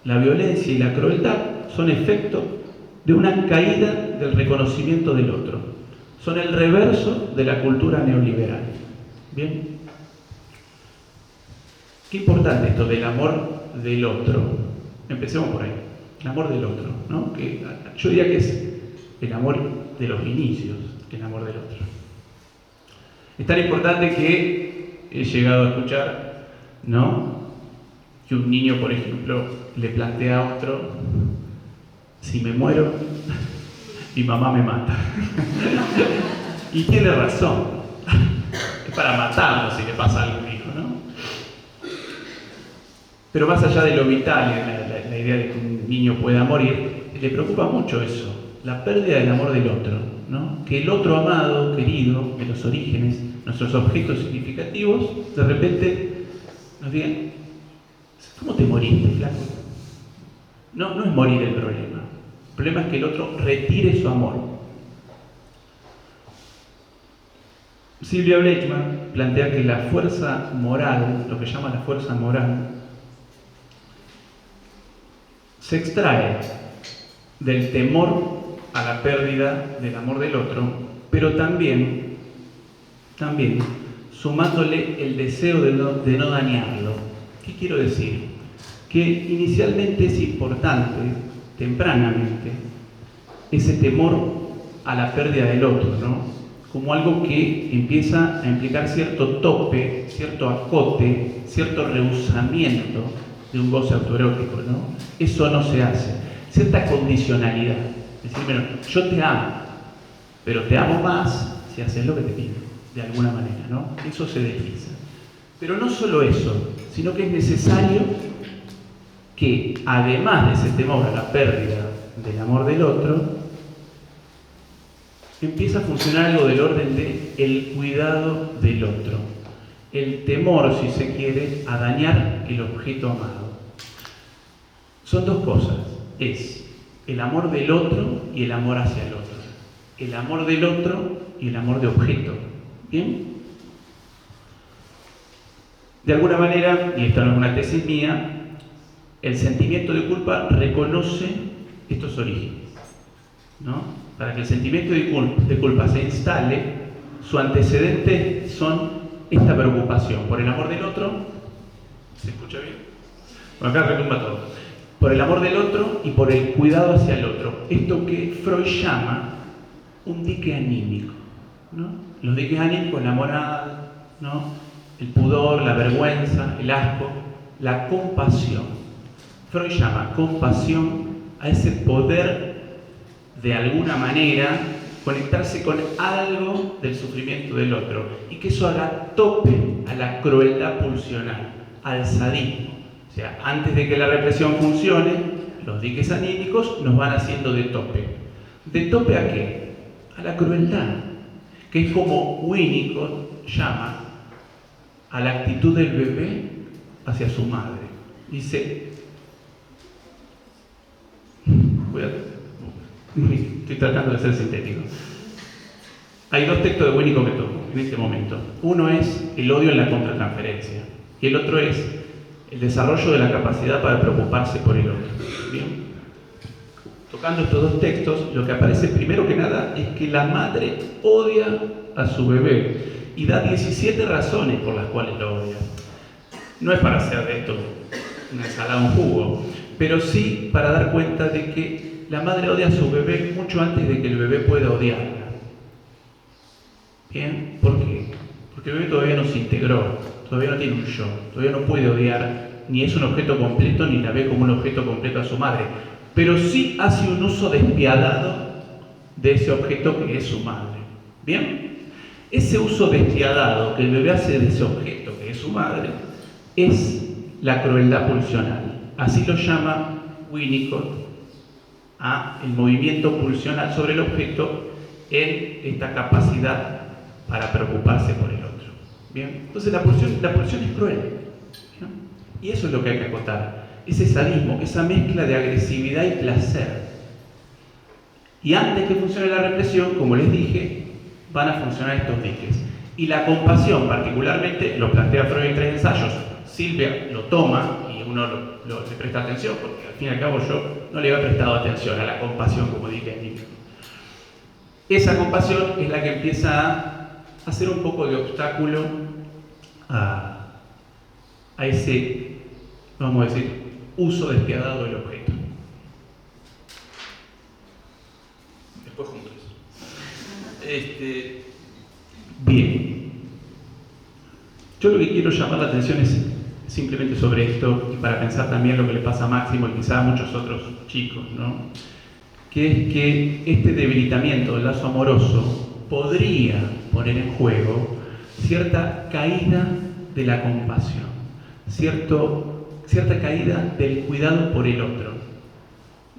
la violencia y la crueldad son efecto de una caída del reconocimiento del otro. Son el reverso de la cultura neoliberal. ¿Bien? Qué importante esto del amor del otro. Empecemos por ahí. El amor del otro, ¿no? Que yo diría que es el amor de los inicios, el amor del otro. Es tan importante que he llegado a escuchar, ¿no? Que un niño, por ejemplo, le plantea a otro, si me muero, mi mamá me mata. Y tiene razón. Es para matarlo si le pasa algo a un hijo, ¿no? Pero más allá de lo vital, la idea de que un niño pueda morir, le preocupa mucho eso, la pérdida del amor del otro, ¿no? Que el otro amado, querido, de los orígenes, nuestros objetos significativos, de repente nos digan, ¿cómo te moriste, flaco? No es morir el problema. El problema es que el otro retire su amor. Silvia Blechman plantea que la fuerza moral, lo que llama la fuerza moral, se extrae del temor a la pérdida del amor del otro, pero también sumándole el deseo de no dañarlo. ¿Qué quiero decir? Que inicialmente es importante, tempranamente, ese temor a la pérdida del otro, ¿no? Como algo que empieza a implicar cierto tope, cierto acote, cierto rehusamiento de un goce autoerótico, ¿no? Eso no se hace. Cierta condicionalidad. Es decir, bueno, yo te amo, pero te amo más si haces lo que te pido, de alguna manera, ¿no? Eso se desliza. Pero no solo eso, sino que es necesario que, además de ese temor a la pérdida del amor del otro, empieza a funcionar algo del orden de el cuidado del otro. El temor, si se quiere, a dañar el objeto amado. Son dos cosas. Es el amor del otro y el amor hacia el otro. El amor del otro y el amor de objeto. ¿Bien? De alguna manera, y esta no es una tesis mía, el sentimiento de culpa reconoce estos orígenes, ¿no? Para que el sentimiento de culpa se instale, su antecedente son esta preocupación por el amor del otro. ¿Se escucha bien? Bueno, acá retumba todo. Por el amor del otro y por el cuidado hacia el otro. Esto que Freud llama un dique anímico, ¿no? Los diques anímicos, la moral, ¿no? El pudor, la vergüenza, el asco, la compasión. Freud llama compasión a ese poder de alguna manera conectarse con algo del sufrimiento del otro y que eso haga tope a la crueldad pulsional, al sadismo. O sea, antes de que la represión funcione, los diques anímicos nos van haciendo de tope. ¿De tope a qué? A la crueldad, que es como Winnicott llama a la actitud del bebé hacia su madre. Dice, estoy tratando de ser sintético. Hay dos textos de Winnicott que tomo en este momento. Uno es el odio en la contratransferencia y el otro es el desarrollo de la capacidad para preocuparse por el otro. ¿Bien? Tocando estos dos textos, lo que aparece primero que nada es que la madre odia a su bebé y da 17 razones por las cuales lo odia. No es para hacer de esto una ensalada, un jugo, pero sí para dar cuenta de que la madre odia a su bebé mucho antes de que el bebé pueda odiarla. ¿Bien? ¿Por qué? Porque el bebé todavía no se integró, todavía no tiene un yo, todavía no puede odiar, ni es un objeto completo, ni la ve como un objeto completo a su madre, pero sí hace un uso despiadado de ese objeto que es su madre. ¿Bien? Ese uso despiadado que el bebé hace de ese objeto que es su madre es la crueldad pulsional. Así lo llama Winnicott a el movimiento pulsional sobre el objeto en esta capacidad para preocuparse por el otro. ¿Bien? Entonces la pulsión es cruel. ¿Bien? Y eso es lo que hay que acotar. Ese sadismo, esa mezcla de agresividad y placer. Y antes que funcione la represión, como les dije, van a funcionar estos diques. Y la compasión, particularmente, lo plantea Freud en 3 ensayos. Silvia lo toma y uno le presta atención, porque al fin y al cabo yo no le había prestado atención a la compasión como dique anímico. Esa compasión es la que empieza a hacer un poco de obstáculo a ese, vamos a decir, uso despiadado del objeto. Después juntos. Bien. Yo lo que quiero llamar la atención es simplemente sobre esto, y para pensar también lo que le pasa a Máximo y quizá a muchos otros chicos, ¿no? Que es que este debilitamiento del lazo amoroso podría poner en juego cierta caída de la compasión, cierta caída del cuidado por el otro.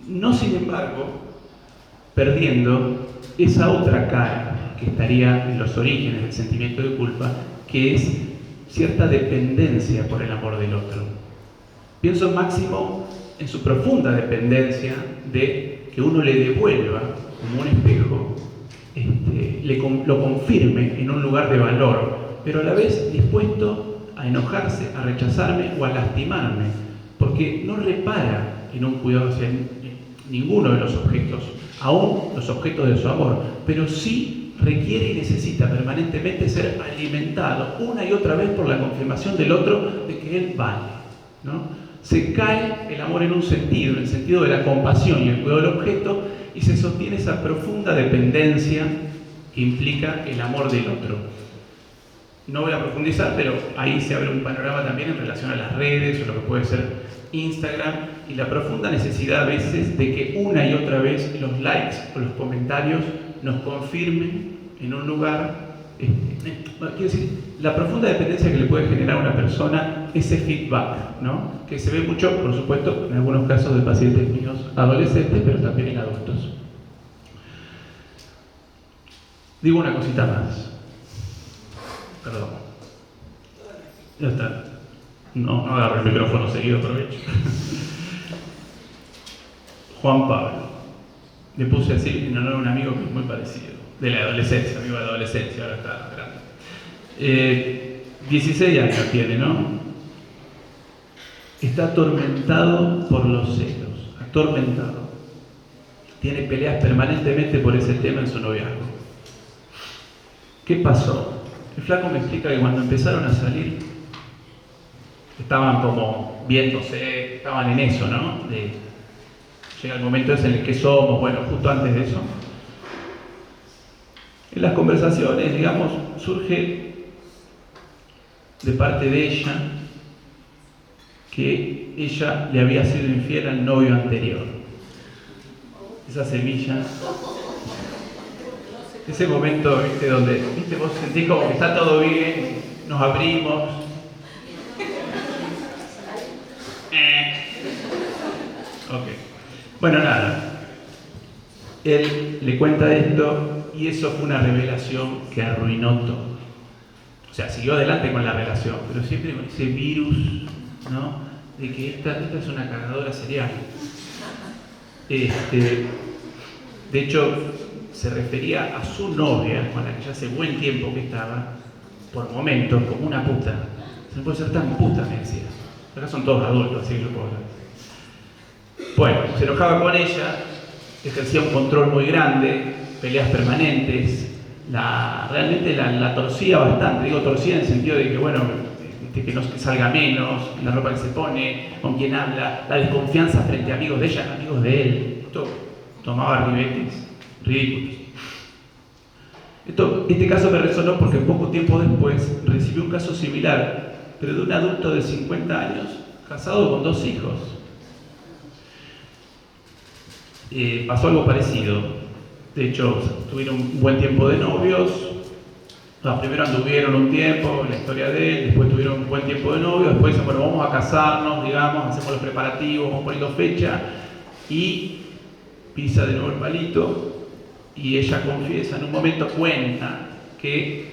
No, sin embargo, perdiendo esa otra cara que estaría en los orígenes del sentimiento de culpa, que es cierta dependencia por el amor del otro. Pienso en Máximo en su profunda dependencia de que uno le devuelva, como un espejo, lo confirme en un lugar de valor, pero a la vez dispuesto a enojarse, a rechazarme o a lastimarme, porque no repara en un cuidado hacia ninguno de los objetos, aún los objetos de su amor, pero sí requiere y necesita permanentemente ser alimentado una y otra vez por la confirmación del otro de que él vale, ¿no? Se cae el amor en un sentido, en el sentido de la compasión y el cuidado del objeto, y se sostiene esa profunda dependencia que implica el amor del otro. No voy a profundizar, pero ahí se abre un panorama también en relación a las redes o lo que puede ser Instagram, y la profunda necesidad a veces de que una y otra vez los likes o los comentarios nos confirmen en un lugar, quiero decir, la profunda dependencia que le puede generar a una persona ese feedback, ¿no? Que se ve mucho, por supuesto, en algunos casos de pacientes míos adolescentes, pero también en adultos. Digo una cosita más. Perdón. Ya está. No agarro el micrófono seguido, aprovecho. Juan Pablo. Le puse así en honor a un amigo que es muy parecido. De la adolescencia, amigo de la adolescencia, ahora está grande. 16 años tiene, ¿no? Está atormentado por los celos. Atormentado. Tiene peleas permanentemente por ese tema en su noviazgo. ¿Qué pasó? el flaco me explica que cuando empezaron a salir, estaban como viéndose, estaban en eso, ¿no? Llega el momento ese en el que somos, bueno, justo antes de eso. En las conversaciones, digamos, surge de parte de ella que ella le había sido infiel al novio anterior. Esa semilla, ese momento, ¿viste? Donde, ¿viste? Vos sentís como que está todo bien, nos abrimos. Ok. Bueno, nada. Él le cuenta esto y eso fue una revelación que arruinó todo. O sea, siguió adelante con la relación, pero siempre con ese virus, ¿no? De que esta es una cagadora serial. De hecho, se refería a su novia, con la que ya hace buen tiempo que estaba, por momentos, como una puta. No puede ser tan puta, me decía. Acá son todos adultos, así que lo puedo hablar. Bueno, se enojaba con ella, ejercía un control muy grande, peleas permanentes, realmente la torcía bastante. Digo torcía en el sentido de que, bueno, que no salga menos, la ropa que se pone, con quién habla, la desconfianza frente a amigos de ella, amigos de él. Esto tomaba ribetes ridículos. Este caso me resonó porque poco tiempo después recibí un caso similar, pero de un adulto de 50 años, casado con 2 hijos. Pasó algo parecido. De hecho, tuvieron un buen tiempo de novios. Primero anduvieron un tiempo, la historia de él, después tuvieron un buen tiempo de novios, después dicen, bueno, vamos a casarnos, digamos, hacemos los preparativos, vamos poniendo fecha, y pisa de nuevo el palito, y ella confiesa, en un momento cuenta que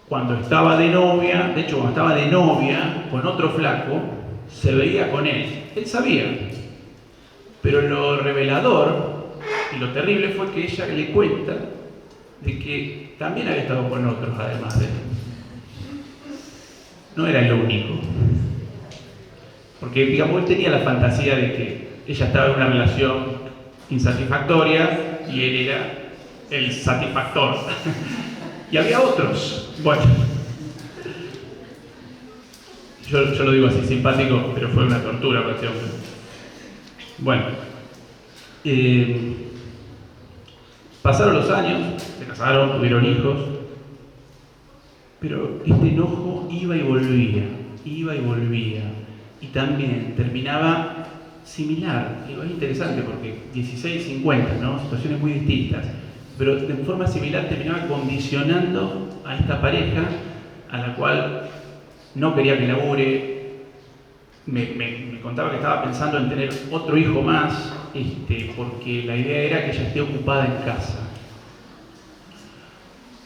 cuando estaba de novia, de hecho cuando estaba de novia con otro flaco, se veía con él. Él sabía, pero lo revelador y lo terrible fue que ella le cuenta de que también había estado con otros además de él. No era el único. Porque, digamos, él tenía la fantasía de que ella estaba en una relación insatisfactoria y él era el satisfactor. Y había otros. Bueno, yo lo digo así simpático, pero fue una tortura para este hombre. Bueno, pasaron los años, se casaron, tuvieron hijos, pero este enojo iba y volvía, y también terminaba similar. Digo, es interesante porque 16 y 50, ¿no? Situaciones muy distintas, pero de forma similar terminaba condicionando a esta pareja a la cual no quería que labure. Me contaba que estaba pensando en tener otro hijo más, porque la idea era que ella esté ocupada en casa.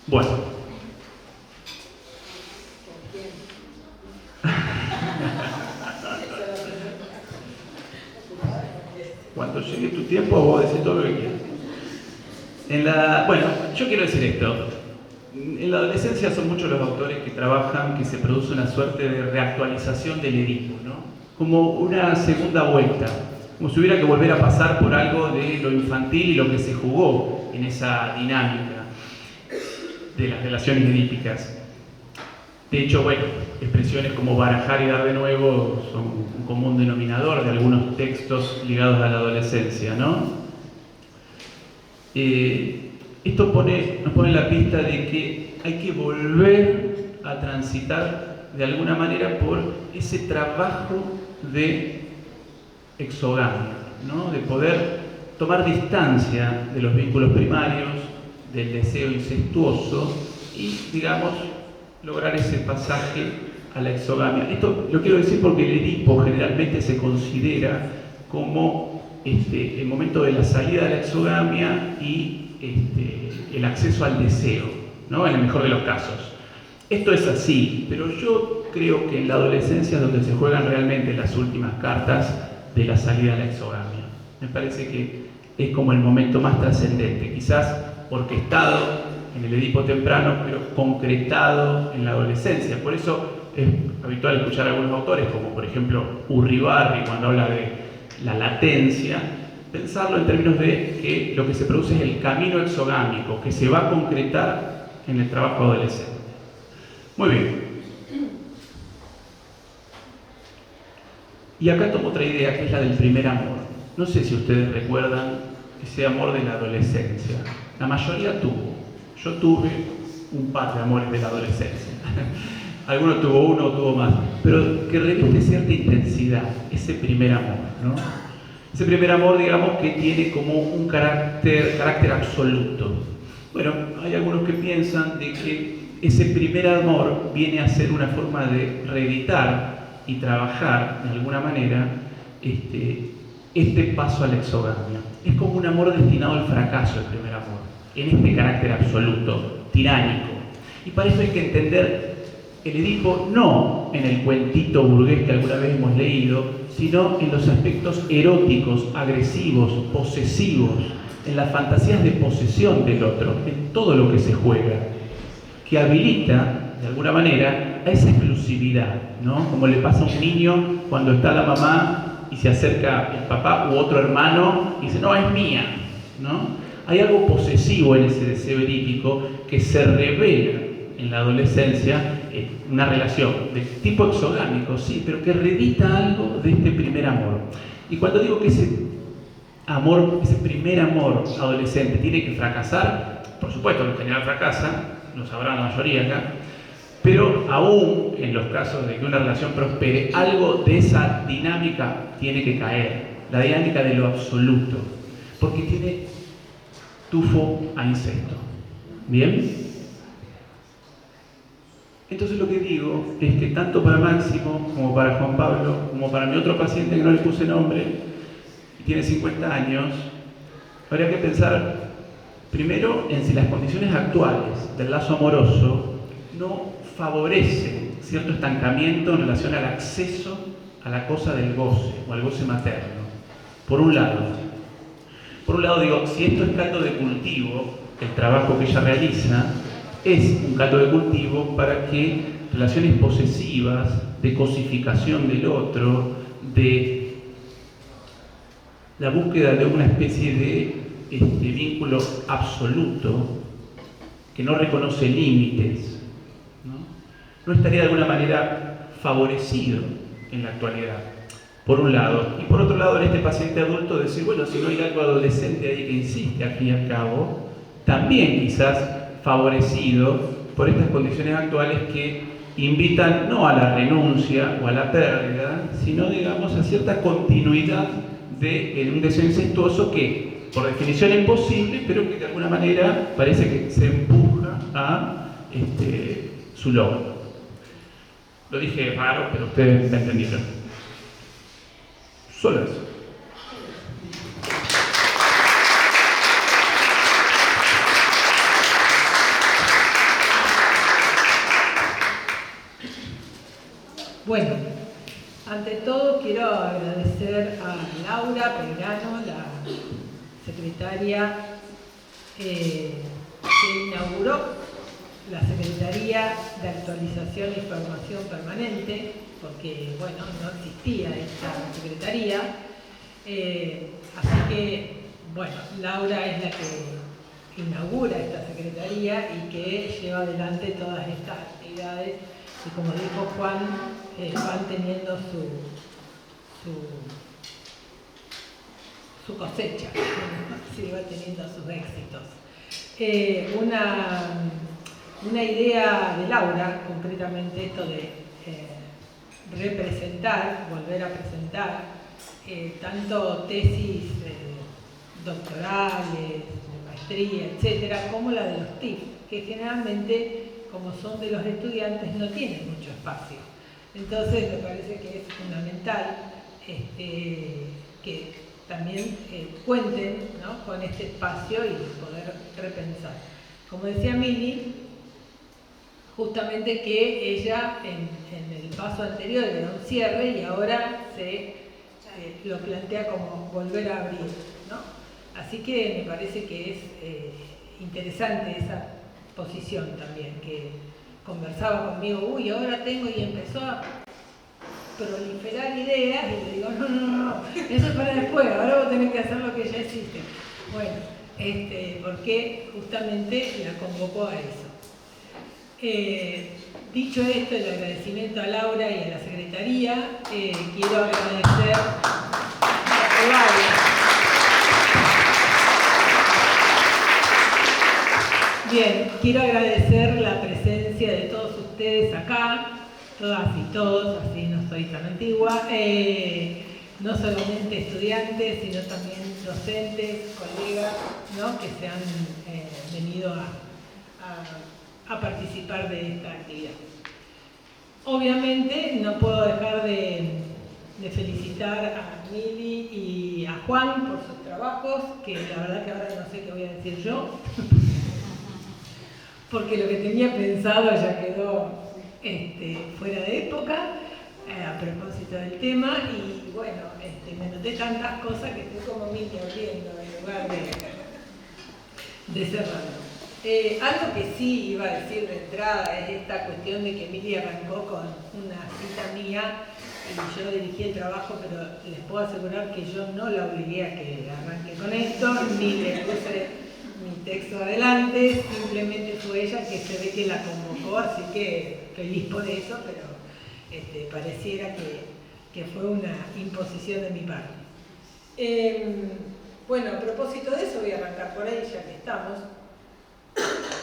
Bueno. Cuando llegue tu tiempo, vos decís todo lo que quieras. Bueno, yo quiero decir esto. En la adolescencia son muchos los autores que trabajan que se produce una suerte de reactualización del Edipo, ¿no? Como una segunda vuelta, como si hubiera que volver a pasar por algo de lo infantil y lo que se jugó en esa dinámica de las relaciones edípicas. De hecho, bueno, expresiones como barajar y dar de nuevo son un común denominador de algunos textos ligados a la adolescencia, ¿no? Esto nos pone en la pista de que hay que volver a transitar de alguna manera por ese trabajo de exogamia, ¿no? De poder tomar distancia de los vínculos primarios, del deseo incestuoso y, digamos, lograr ese pasaje a la exogamia. Esto lo quiero decir porque el Edipo generalmente se considera como el momento de la salida de la exogamia y el acceso al deseo, ¿no? En el mejor de los casos. Esto es así, pero yo creo que en la adolescencia es donde se juegan realmente las últimas cartas de la salida de la exogamia. Me parece que es como el momento más trascendente, quizás orquestado en el Edipo temprano, pero concretado en la adolescencia. Por eso es habitual escuchar a algunos autores, como por ejemplo Urribarri, cuando habla de la latencia, pensarlo en términos de que lo que se produce es el camino exogámico, que se va a concretar en el trabajo adolescente. Muy bien. Y acá tomo otra idea, que es la del primer amor. No sé si ustedes recuerdan ese amor de la adolescencia. La mayoría tuvo. Yo tuve un par de amores de la adolescencia. Alguno tuvo uno o tuvo más. Pero que reviste cierta intensidad, ese primer amor, ¿no? Ese primer amor, digamos, que tiene como un carácter absoluto. Bueno, hay algunos que piensan de que ese primer amor viene a ser una forma de reeditar y trabajar de alguna manera este paso a la exogamia. Es como un amor destinado al fracaso, el primer amor, en este carácter absoluto, tiránico. Y para eso hay que entender el Edipo no en el cuentito burgués que alguna vez hemos leído, sino en los aspectos eróticos, agresivos, posesivos, en las fantasías de posesión del otro, en todo lo que se juega, que habilita, de alguna manera, a esa exclusividad, ¿no? Como le pasa a un niño cuando está la mamá y se acerca el papá u otro hermano y dice, no, es mía, ¿no? Hay algo posesivo en ese deseo erítico que se revela en la adolescencia, una relación de tipo exogámico, sí, pero que reedita algo de este primer amor. Y cuando digo que ese amor, ese primer amor adolescente tiene que fracasar, por supuesto que en general fracasa, lo sabrá la mayoría acá, pero aún en los casos de que una relación prospere, algo de esa dinámica tiene que caer, la dinámica de lo absoluto, porque tiene tufo a incesto. ¿Bien? Entonces lo que digo es que tanto para Máximo, como para Juan Pablo, como para mi otro paciente que no le puse nombre, y tiene 50 años, habría que pensar primero en si las condiciones actuales del lazo amoroso no favorecen cierto estancamiento en relación al acceso a la cosa del goce o al goce materno. Por un lado, digo, si esto es caldo de cultivo, el trabajo que ella realiza es un caldo de cultivo para que relaciones posesivas, de cosificación del otro, de la búsqueda de una especie de vínculo absoluto que no reconoce límites, no estaría de alguna manera favorecido en la actualidad, por un lado. Y por otro lado, en este paciente adulto, decir, bueno, si no hay algo adolescente ahí que insiste, al fin y al cabo, también quizás favorecido por estas condiciones actuales que invitan no a la renuncia o a la pérdida, sino, digamos, a cierta continuidad en un deseo incestuoso que, por definición, es posible, pero que de alguna manera parece que se empuja a su logro. Lo dije raro, pero ustedes me entendieron. Solo eso. Bueno, ante todo quiero agradecer a Laura Pelgrano, la secretaria que inauguró la Secretaría de Actualización y Formación Permanente, porque, bueno, no existía esta secretaría. Así que, bueno, Laura es la que inaugura esta secretaría y que lleva adelante todas estas actividades y, como dijo Juan, van teniendo su cosecha, sí, va teniendo sus éxitos. Una idea de Laura, concretamente esto de representar, volver a presentar, tanto tesis doctorales, de maestría, etcétera, como la de los TIF, que generalmente, como son de los estudiantes, no tienen mucho espacio. Entonces me parece que es fundamental que también cuenten, ¿no?, con este espacio y poder repensar. Como decía Mili, justamente que ella en el paso anterior era un cierre y ahora lo plantea como volver a abrir, ¿no? Así que me parece que es interesante esa posición también, que conversaba conmigo, ahora tengo, y empezó a proliferar ideas, y le digo, no, eso es para después, ahora vos tenés que hacer lo que ya hiciste. Bueno, porque justamente la convocó a eso. Dicho esto, el agradecimiento a Laura y a la Secretaría, quiero agradecer quiero agradecer la presencia de todos ustedes acá, todas y todos, así no soy tan antigua, no solamente estudiantes, sino también docentes, colegas, ¿no?, que se han venido a participar de esta actividad. Obviamente no puedo dejar de felicitar a Mili y a Juan por sus trabajos, que la verdad que ahora no sé qué voy a decir yo, porque lo que tenía pensado ya quedó fuera de época, a propósito del tema, y bueno, me noté tantas cosas que estoy como Mili abriendo en lugar de cerrando. Algo que sí iba a decir de entrada es esta cuestión de que Mili arrancó con una cita mía y yo dirigí el trabajo, pero les puedo asegurar que yo no la obligué a que arranque con esto, ni le puse mi texto adelante, simplemente fue ella que se ve que la convocó, así que feliz por eso, pero pareciera que fue una imposición de mi parte. Bueno, a propósito de eso voy a arrancar por ahí, ya que estamos.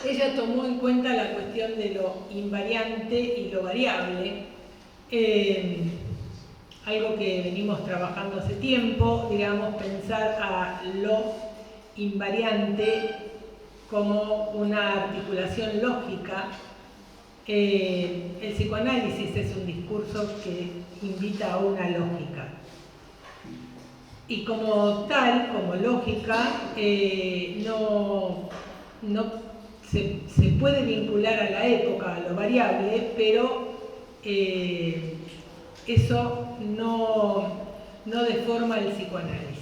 Ella tomó en cuenta la cuestión de lo invariante y lo variable, algo que venimos trabajando hace tiempo, digamos, pensar a lo invariante como una articulación lógica. El psicoanálisis es un discurso que invita a una lógica. Y como tal, como lógica, no se puede vincular a la época, a lo variable, pero eso no deforma el psicoanálisis.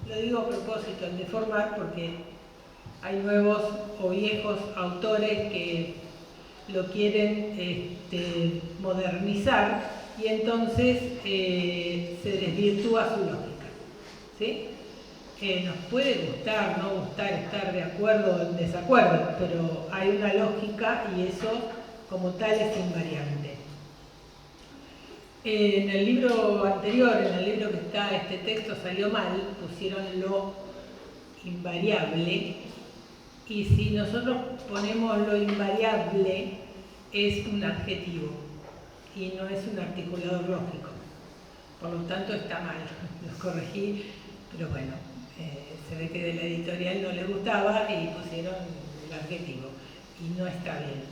Lo digo a propósito, el deformar, porque hay nuevos o viejos autores que lo quieren modernizar y entonces se desvirtúa su lógica, ¿sí? Nos puede gustar, no gustar, estar de acuerdo o en desacuerdo, pero hay una lógica y eso como tal es invariante. En el libro anterior, en el libro que está, este texto salió mal, pusieron lo invariable, y si nosotros ponemos lo invariable es un adjetivo y no es un articulador lógico, por lo tanto está mal, lo corregí, pero bueno, se ve que de la editorial no le gustaba y pusieron el adjetivo y no está bien,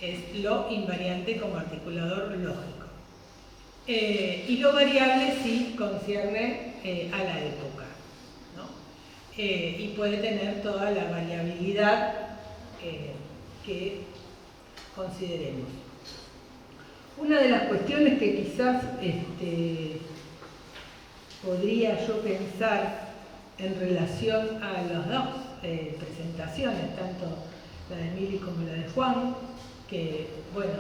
es lo invariante como articulador lógico. Y lo variable sí concierne a la época, ¿no? Y puede tener toda la variabilidad que consideremos. Una de las cuestiones que quizás podría yo pensar en relación a las dos presentaciones, tanto la de Mili como la de Juan, que bueno,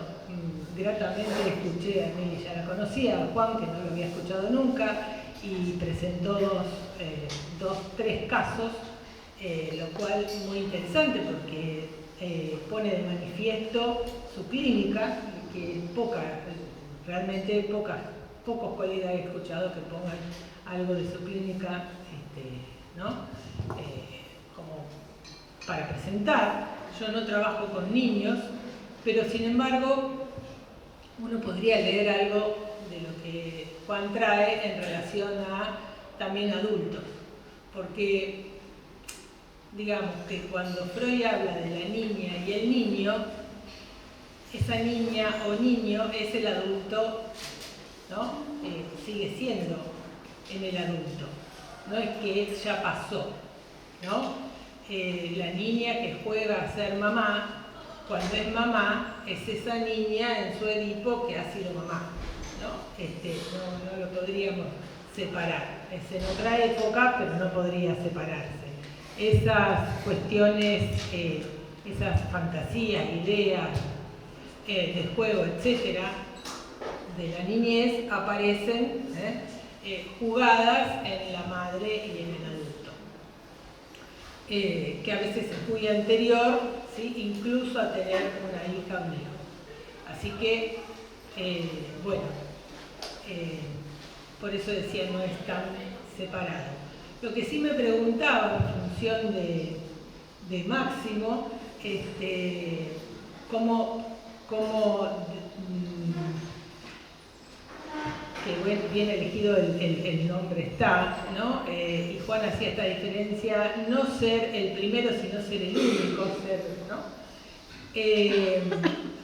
gratamente escuché a Mili, ya la conocía, a Juan, que no lo había escuchado nunca, y presentó tres casos, lo cual es muy interesante porque pone de manifiesto su clínica, que realmente pocos colegas he escuchado que pongan algo de su clínica, ¿no? Como para presentar. Yo no trabajo con niños, pero sin embargo uno podría leer algo de lo que Juan trae en relación a también adultos, porque digamos que cuando Freud habla de la niña y el niño, esa niña o niño es el adulto, ¿no? Sigue siendo en el adulto, no es que ya pasó, ¿no? La niña que juega a ser mamá, cuando es mamá, es esa niña en su Edipo que ha sido mamá, ¿no? No lo podríamos separar, es en otra época, pero no podría separarse. Esas cuestiones, esas fantasías, ideas de juego, etcétera, de la niñez aparecen jugadas en la madre y en el adulto, que a veces es muy anterior, ¿sí? Incluso a tener una hija o un hijo. Así que, bueno, por eso decía, no es tan separado. Lo que sí me preguntaba en función de Máximo, cómo que bien elegido el nombre está, ¿no? Y Juan hacía esta diferencia, no ser el primero, sino ser el único, ¿no?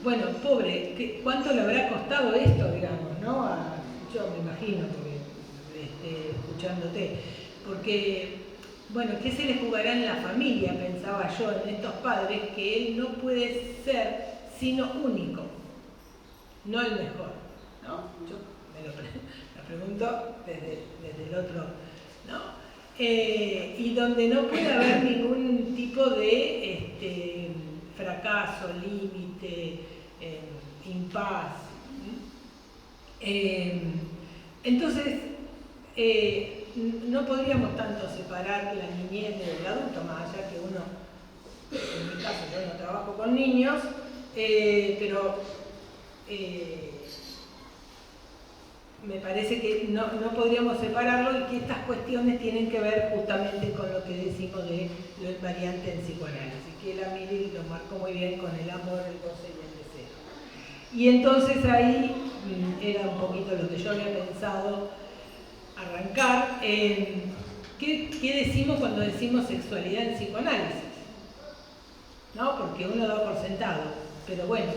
Bueno, pobre, ¿cuánto le habrá costado esto, digamos, ¿no? Yo me imagino, porque, escuchándote, porque, bueno, ¿qué se le jugará en la familia? Pensaba yo, en estos padres, que él no puede ser sino único, no el mejor, ¿no? Yo me lo pregunto desde el otro, ¿no? Y donde no puede haber ningún tipo de fracaso, límite, impas. Entonces, no podríamos tanto separar la niñez del adulto, más allá que uno, en mi caso, yo no trabajo con niños, pero me parece que no podríamos separarlo y que estas cuestiones tienen que ver justamente con lo que decimos de lo invariante en psicoanálisis, que la Mili lo marcó muy bien con el amor, el goce y el deseo. Y entonces ahí era un poquito lo que yo había pensado arrancar. ¿Qué decimos cuando decimos sexualidad en psicoanálisis? ¿No? Porque uno da por sentado, pero bueno,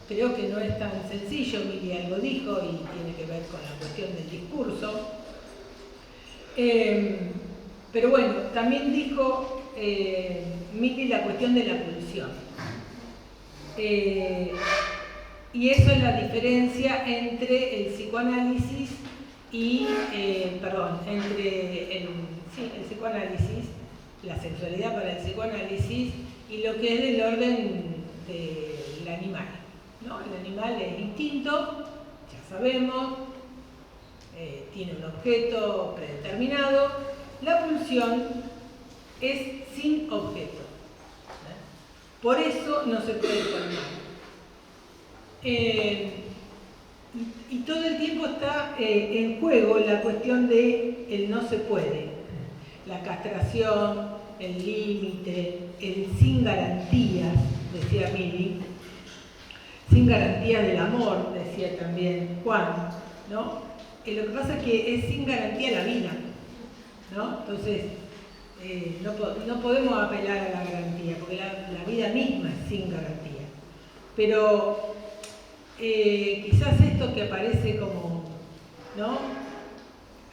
creo que no es tan sencillo. Mili algo dijo y tiene que ver con la cuestión del discurso. Pero bueno, también dijo Mili la cuestión de la pulsión. Y eso es la diferencia entre el psicoanálisis y, entre el psicoanálisis, la sexualidad para el psicoanálisis y lo que es del orden del animal, ¿no? El animal es instinto, ya sabemos, tiene un objeto predeterminado. La pulsión es sin objeto, ¿eh? Por eso no se puede colmar. Y todo el tiempo está en juego la cuestión de el no se puede, la castración, el límite, el sin garantías, decía Mili, sin garantías del amor, decía también Juan, ¿no? Lo que pasa es que es sin garantía la vida, ¿no? Entonces, no podemos apelar a la garantía, porque la vida misma es sin garantía. Pero quizás esto que aparece como, ¿no?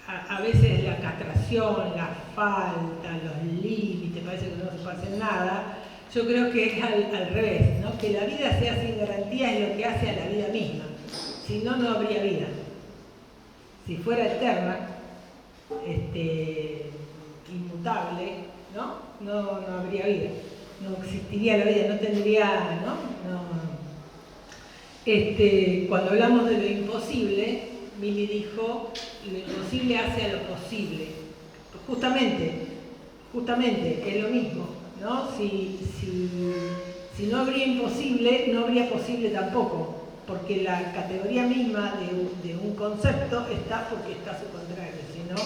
A veces la castración, la falta, los límites, parece que no se puede hacer nada. Yo creo que es al revés, ¿no? Que la vida sea sin garantía es lo que hace a la vida misma. Si no, no habría vida. Si fuera eterna, inmutable, no habría vida. No existiría la vida, no tendría, cuando hablamos de lo imposible, Mili dijo, lo imposible hace a lo posible. Justamente, es lo mismo, ¿no? Si no habría imposible, no habría posible tampoco, porque la categoría misma de un concepto está porque está su contrario, si no,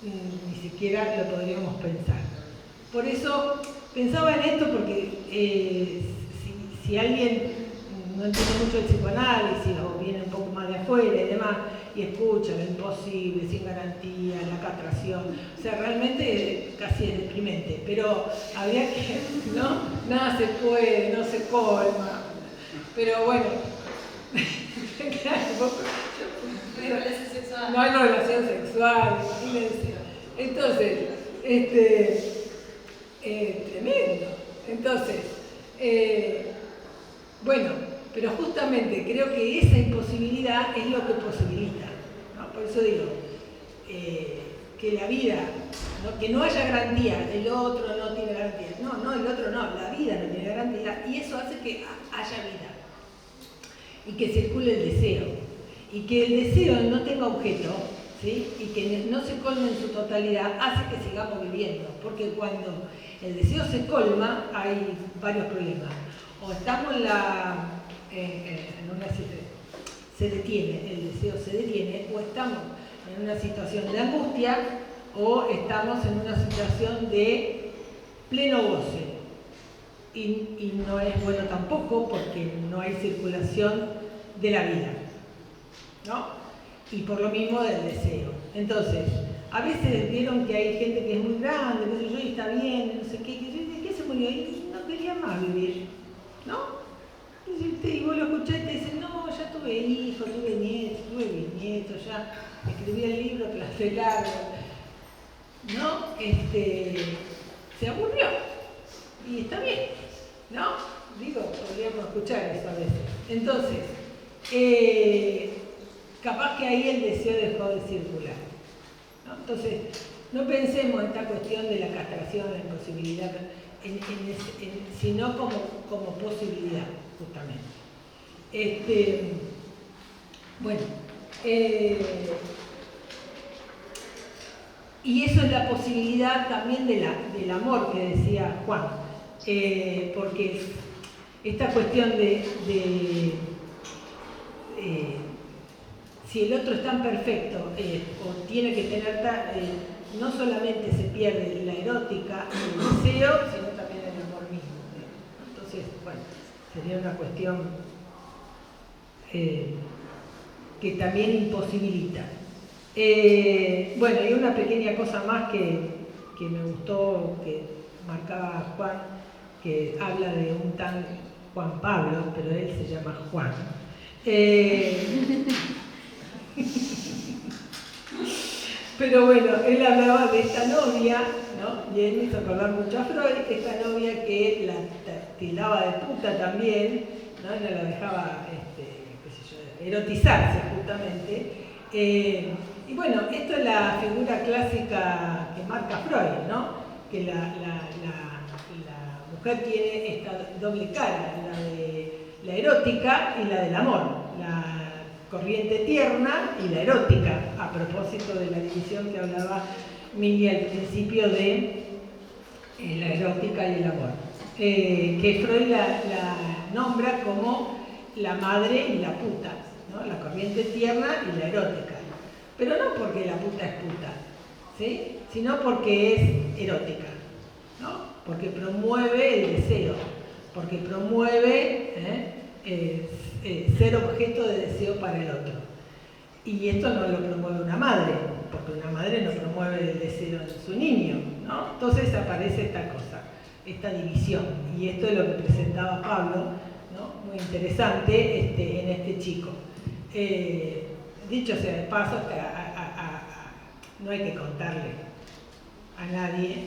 ni siquiera lo podríamos pensar. Por eso pensaba en esto, porque si alguien no entiende mucho el psicoanálisis o viene un poco más de afuera y demás, y escucha lo imposible, sin garantía, la castración, o sea, realmente casi es deprimente, pero habría que, ¿no? Nada se puede, no se colma, pero bueno, Relación sexual. no hay relación sexual, imagínense. Entonces, tremendo. Entonces, bueno, pero justamente creo que esa imposibilidad es lo que posibilita, ¿no? Por eso digo, que la vida, ¿no? Que no haya garantía, el otro no tiene garantía. No, el otro no, la vida no tiene garantía, y eso hace que haya vida y que circule el deseo, y que el deseo no tenga objeto, ¿sí? Y que no se colme en su totalidad, hace que sigamos viviendo, porque cuando el deseo se colma hay varios problemas. O estamos se detiene, el deseo se detiene, o estamos en una situación de angustia o estamos en una situación de pleno goce. Y no es bueno tampoco porque no hay circulación de la vida, ¿no? Y por lo mismo del deseo. Entonces, a veces vieron que hay gente que es muy grande, qué sé yo, y está bien, no sé qué, ¿de qué se murió? Y no quería más vivir, ¿no? Y vos lo escuchás y te dicen, no, ya tuve hijos, tuve bisnietos, ya escribí el libro, planté el árbol, ¿no? Se aburrió, y está bien, ¿no? Digo, podríamos escuchar eso a veces. Entonces, capaz que ahí el deseo dejó de circular, ¿no? Entonces, no pensemos en esta cuestión de la castración, la imposibilidad, sino como posibilidad, justamente. Bueno, y eso es la posibilidad también del amor que decía Juan, porque esta cuestión si el otro es tan perfecto o tiene que tener no solamente se pierde la erótica, el deseo, sino también el amor mismo. Entonces, bueno, sería una cuestión que también imposibilita. Bueno, y una pequeña cosa más que me gustó, que marcaba Juan, que habla de un tal Juan Pablo, pero él se llama Juan. Pero bueno, él hablaba de esta novia, ¿no? Y él me hizo acordar mucho a Freud, esta novia que la tildaba de puta también, ¿no? Y no la dejaba, qué sé yo, erotizarse justamente. Y bueno, esto es la figura clásica que marca Freud, ¿no? Que la mujer tiene esta doble cara, la de la erótica y la del amor, la corriente tierna y la erótica, a propósito de la división que hablaba Mili al principio de la erótica y el amor, que Freud la nombra como la madre y la puta, ¿no? La corriente tierna y la erótica, pero no porque la puta es puta, ¿sí? Sino porque es erótica, ¿no? Porque promueve el deseo, porque promueve ser objeto de deseo para el otro. Y esto no lo promueve una madre, porque una madre no promueve el deseo en su niño, ¿no? Entonces aparece esta cosa, esta división. Y esto es lo que presentaba Pablo, ¿no? Muy interesante en este chico. Dicho sea de paso, no hay que contarle a nadie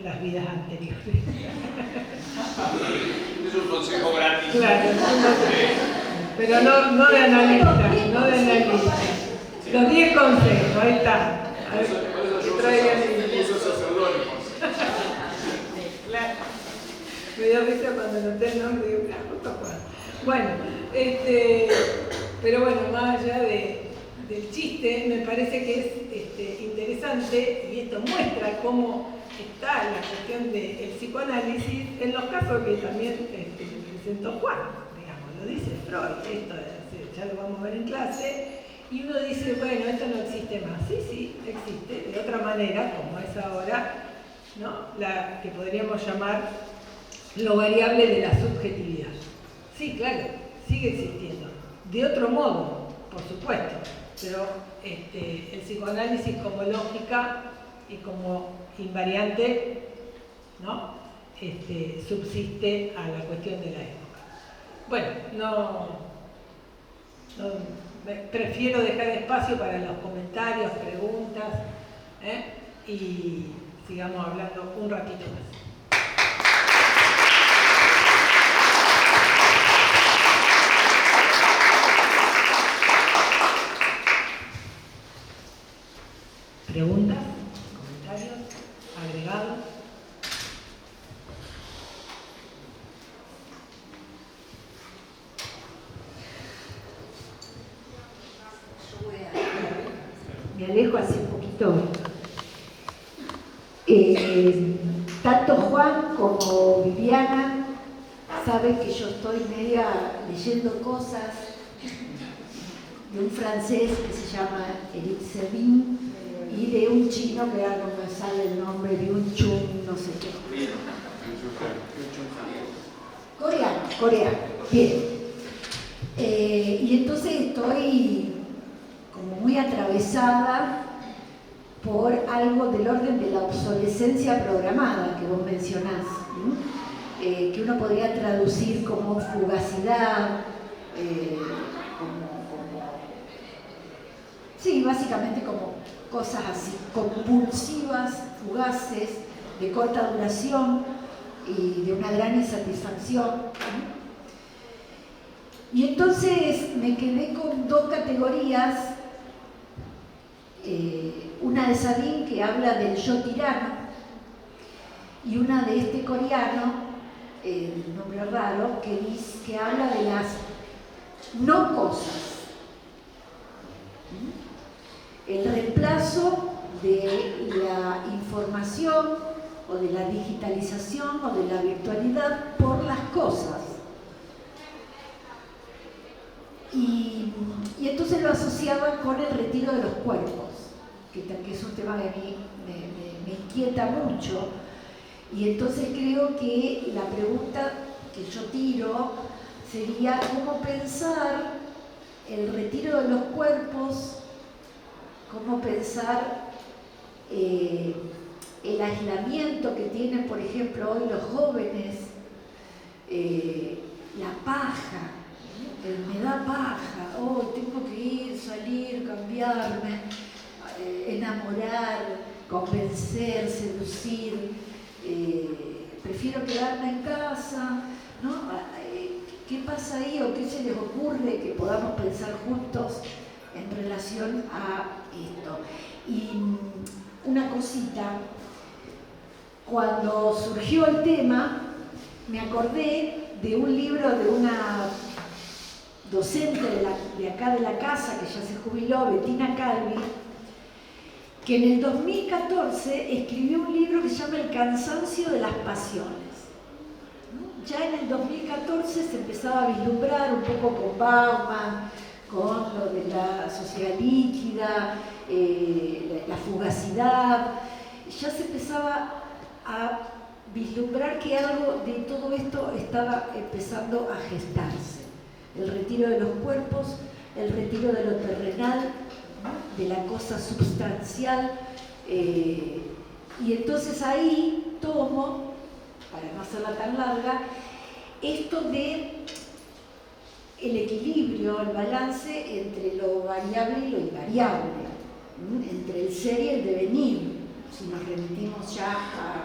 las vidas anteriores. Es un consejo gratis. Claro, pero no de analista, no de analista. Los 10 consejos, ahí está. A ver, que traigan usos pseudónimos. Claro. Me dio risa cuando noté el nombre de una Juan. Bueno, pero bueno, más allá del chiste, me parece que es interesante, y esto muestra cómo está la cuestión del psicoanálisis en los casos que también presentó Juan, digamos, lo dice Freud, esto ya lo vamos a ver en clase, y uno dice, bueno, esto no existe más. Sí, existe, de otra manera, como es ahora, ¿no? La que podríamos llamar lo variable de la subjetividad. Sí, claro, sigue existiendo, de otro modo, por supuesto, pero el psicoanálisis como lógica y como invariante, ¿no? Subsiste a la cuestión de la época. Bueno, prefiero dejar espacio para los comentarios, preguntas, y sigamos hablando un ratito más. ¿Preguntas? ¿Comentarios? ¿Agregados? Me alejo así un poquito. Tanto Juan como Viviana sabe que yo estoy media leyendo cosas de un francés que se llama Eric Servín y de un chino que ahora no me sale el nombre, de un Chun, no sé qué. Coreano, bien. Y entonces estoy como muy atravesada por algo del orden de la obsolescencia programada que vos mencionás, que uno podría traducir como fugacidad, sí, básicamente como cosas así, compulsivas, fugaces, de corta duración y de una gran insatisfacción. Y entonces me quedé con dos categorías, una de Sabine que habla del yo tirano y una de este coreano, el nombre raro, que habla de las no cosas. El reemplazo de la información o de la digitalización o de la virtualidad por las cosas. Y entonces lo asociaba con el retiro de los cuerpos, que es un tema que a mí me inquieta mucho. Y entonces creo que la pregunta que yo tiro sería cómo pensar el retiro de los cuerpos, cómo pensar el aislamiento que tienen, por ejemplo, hoy los jóvenes, la paja, me da paja, oh, tengo que ir, salir, cambiarme, enamorar, convencer, seducir, prefiero quedarme en casa, ¿no? ¿Qué pasa ahí o qué se les ocurre que podamos pensar juntos en relación a esto? Y una cosita, cuando surgió el tema, me acordé de un libro de una docente de acá de la casa, que ya se jubiló, Bettina Calvi, que en el 2014 escribió un libro que se llama El cansancio de las pasiones. Ya en el 2014 se empezaba a vislumbrar un poco con Bauman, con lo de la sociedad líquida, la fugacidad, ya se empezaba a vislumbrar que algo de todo esto estaba empezando a gestarse. El retiro de los cuerpos, el retiro de lo terrenal, de la cosa substancial, y entonces ahí tomo, para no hacerla tan larga, esto de el equilibrio, el balance entre lo variable y lo invariable, entre el ser y el devenir, si nos remitimos ya a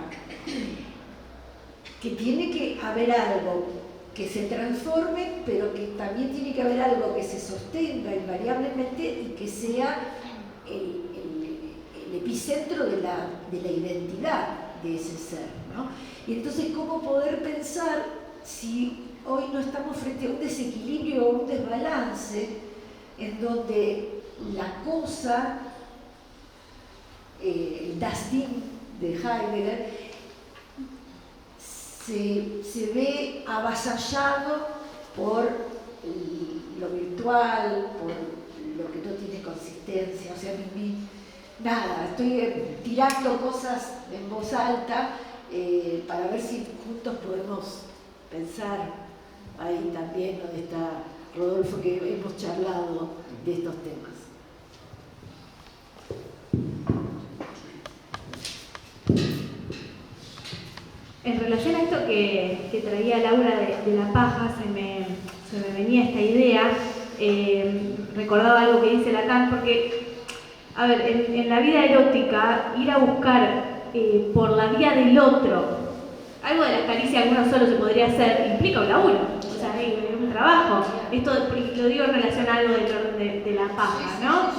que tiene que haber algo que se transforme, pero que también tiene que haber algo que se sostenga invariablemente y que sea el epicentro de la identidad de ese ser, ¿no? Y entonces, ¿cómo poder pensar si hoy no estamos frente a un desequilibrio o un desbalance en donde la cosa, el Das Ding de Heidegger, se ve avasallado por lo virtual, por lo que no tiene consistencia? O sea, nada, estoy tirando cosas en voz alta para ver si juntos podemos pensar ahí también, donde está Rodolfo, que hemos charlado de estos temas. En relación a esto que traía Laura de la paja, se me venía esta idea, recordaba algo que dice Lacan, porque, a ver, en la vida erótica, ir a buscar por la vía del otro algo de la caricia que uno solo se podría hacer implica un laburo, o sea, es un trabajo. Esto lo digo en relación a algo de la paja, ¿no?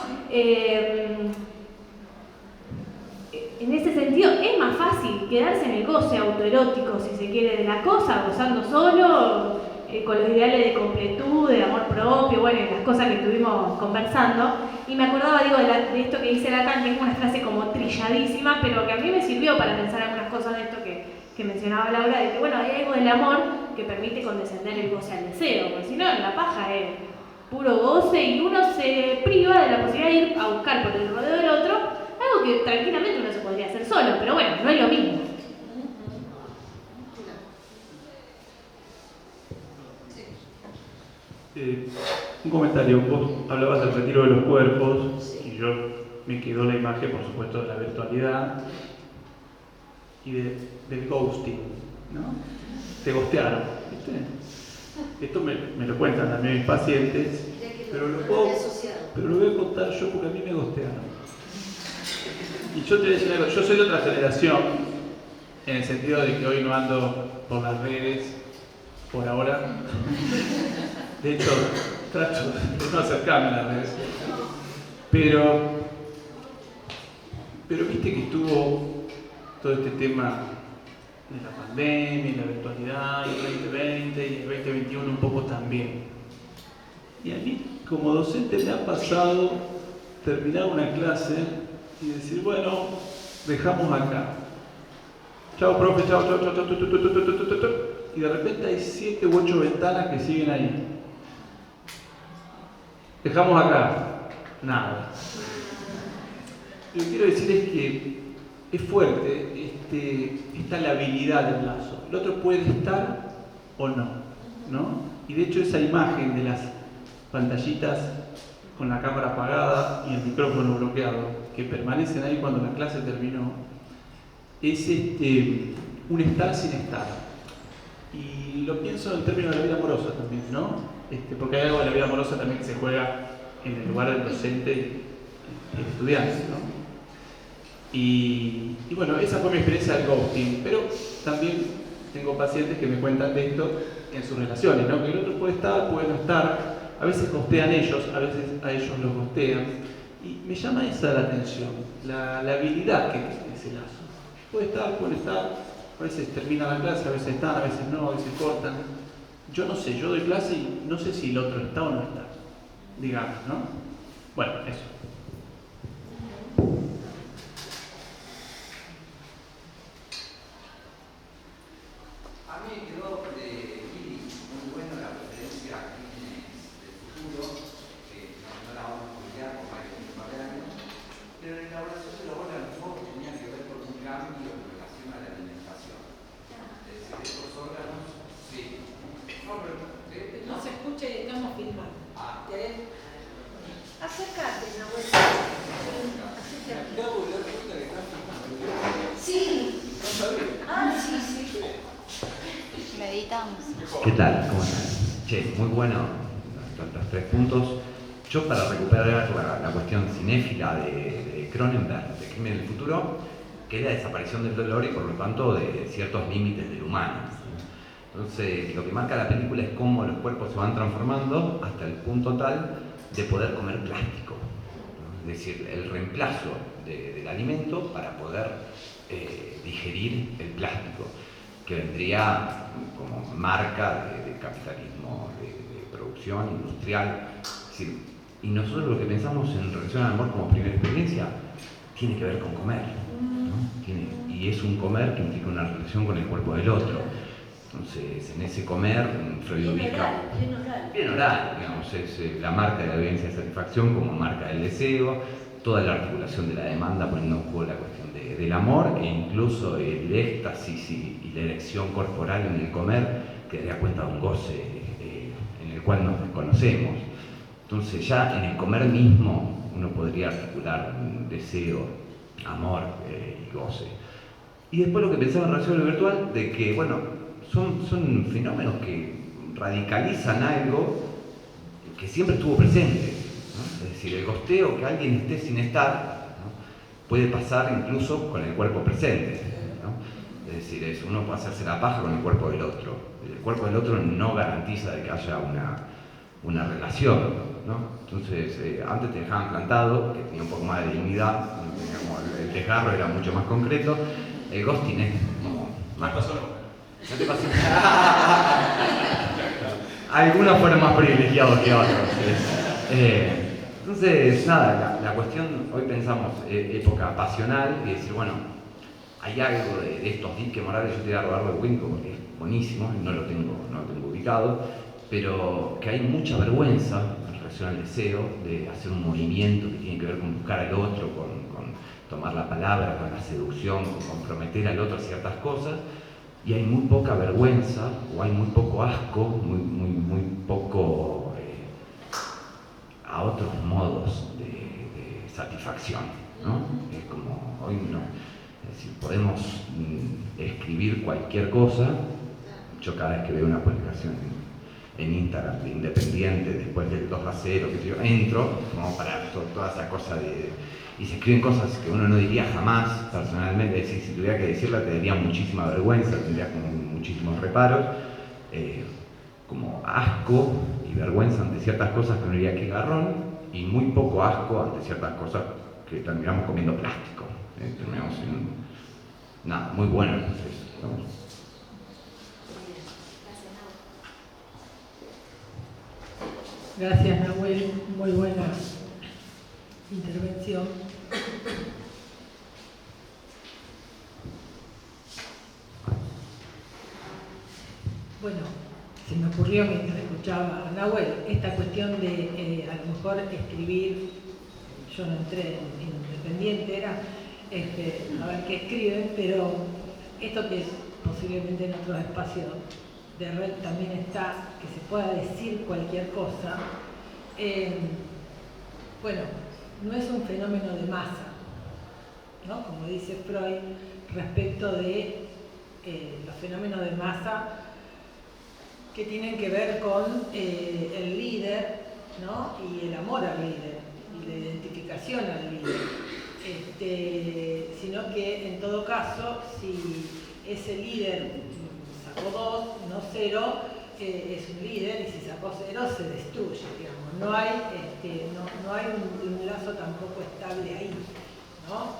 En ese sentido, es más fácil quedarse en el goce autoerótico, si se quiere, de la cosa, gozando solo, con los ideales de completud, de amor propio, bueno, y las cosas que estuvimos conversando. Y me acordaba, digo, de esto que dice Lacan, que es una frase como trilladísima, pero que a mí me sirvió para pensar algunas cosas de esto que que mencionaba Laura, de que bueno, hay algo del amor que permite condescender el goce al deseo, porque si no, la paja es puro goce y uno se priva de la posibilidad de ir a buscar por el rodeo del otro, algo que tranquilamente uno se podría hacer solo, pero bueno, no es lo mismo. Un comentario, vos hablabas del retiro de los cuerpos y yo me quedó la imagen, por supuesto, de la virtualidad y del ghosting, ¿no? Te ghostearon, ¿viste? Esto me lo cuentan también mis pacientes, pero lo voy a contar yo porque a mí me ghostearon. Y yo te voy a decir algo, yo soy de otra generación, en el sentido de que hoy no ando por las redes, por ahora. De hecho, trato de no acercarme a las redes. Pero viste que estuvo todo este tema de la pandemia, y la virtualidad, y el 2020 y el 2021 un poco también. Y a mí, como docente, me ha pasado terminar una clase y decir, bueno, dejamos acá. Chao, profe, chao. Y de repente hay 7 u 8 ventanas que siguen ahí. Dejamos acá. Nada. Lo que quiero decir es que es fuerte esta labilidad del lazo. El otro puede estar o no, ¿no? Y de hecho esa imagen de las pantallitas con la cámara apagada y el micrófono bloqueado, que permanecen ahí cuando la clase terminó, es un estar sin estar. Y lo pienso en términos de la vida amorosa también, ¿no? Porque hay algo de la vida amorosa también que se juega en el lugar del docente y el estudiante, ¿no? Y bueno, esa fue mi experiencia del ghosting, pero también tengo pacientes que me cuentan de esto en sus relaciones, ¿no? Que el otro puede estar, puede no estar, a veces ghostean ellos, a veces a ellos los ghostean, y me llama esa la atención, la habilidad que tiene ese lazo. Puede estar, a veces termina la clase, a veces están, a veces no, a veces cortan. Yo no sé, yo doy clase y no sé si el otro está o no está, digamos, ¿no? Bueno, eso. A mí me quedó de muy buena la referencia a crímenes del futuro, que no la vamos a publicar por más de un par de años, pero en la elaboración de la obra de los ojos tenía que ver con un cambio en relación a la alimentación. Es decir, estos órganos, sí. No se escucha y estamos filmando. ¿Querés? Acércate, Nahuel. Me acabo de dar cuenta que estás filmando. Sí. No sabía. Sí. Meditamos. ¿Qué tal? ¿Cómo están? Che, muy bueno los 3 puntos. Yo para recuperar la cuestión cinéfila de Cronenberg, de Crimen del Futuro, que es la desaparición del dolor y por lo tanto de ciertos límites del humano. Entonces, lo que marca la película es cómo los cuerpos se van transformando hasta el punto tal de poder comer plástico, ¿no? Es decir, el reemplazo del alimento para poder digerir el plástico, que vendría como marca de capitalismo, de producción industrial. Es decir, y nosotros lo que pensamos en relación al amor como primera experiencia tiene que ver con comer, ¿no? Y es un comer que implica una relación con el cuerpo del otro. Entonces, en ese comer, Freud ubica bien oral, digamos, es la marca de la vivencia de satisfacción como marca del deseo, toda la articulación de la demanda poniendo en juego la cuestión del amor e incluso el éxtasis y la erección corporal en el comer, que daría cuenta de un goce en el cual nos desconocemos. Entonces, ya en el comer mismo uno podría articular un deseo, amor y goce. Y después lo que pensaba en relación a lo virtual, de que, bueno, son fenómenos que radicalizan algo que siempre estuvo presente, ¿no? Es decir, el gosteo, que alguien esté sin estar, ¿no? Puede pasar incluso con el cuerpo presente, ¿no? Es decir, uno puede hacerse la paja con el cuerpo del otro. El cuerpo del otro no garantiza de que haya una relación, ¿no? Entonces, antes te dejaban plantado, que tenía un poco más de dignidad, el desgarro era mucho más concreto. El ghosting es como más... No te pasó nada. Algunos fueron más privilegiados que otros. Entonces, nada, la cuestión, hoy pensamos época pasional y decir, bueno, hay algo de estos diques morales, yo te voy a robar de Winco porque es buenísimo, no lo tengo ubicado, pero que hay mucha vergüenza en relación al deseo de hacer un movimiento que tiene que ver con buscar al otro, con tomar la palabra, con la seducción, con comprometer al otro a ciertas cosas, y hay muy poca vergüenza, o hay muy poco asco, muy poco a otros modos de satisfacción, ¿no? Es como, hoy no, es decir, podemos escribir cualquier cosa. Yo cada vez que veo una publicación en Instagram de Independiente, después del 2-0, que yo entro, como para toda esa cosa y se escriben cosas que uno no diría jamás, personalmente, es decir, si tuviera que decirla te daría muchísima vergüenza, tendría como muchísimos reparos, como asco y vergüenza ante ciertas cosas que uno diría que garrón, y muy poco asco ante ciertas cosas que terminamos comiendo plástico, terminamos en nada, muy bueno el proceso, ¿no? Gracias, Nahuel, muy buena intervención. Bueno, se me ocurrió mientras escuchaba a Nahuel esta cuestión de a lo mejor escribir, yo no entré en Independiente, era a ver qué escriben, pero esto que posiblemente en otros espacios de red también está, que se pueda decir cualquier cosa, bueno, no es un fenómeno de masa, ¿no? Como dice Freud, respecto de los fenómenos de masa que tienen que ver con el líder, ¿no? Y el amor al líder, y la identificación al líder, sino que en todo caso, si ese líder sacó 2, no 0, es un líder, y si sacó 0 se destruye, digamos. No hay, no hay un lazo tampoco estable ahí, ¿no?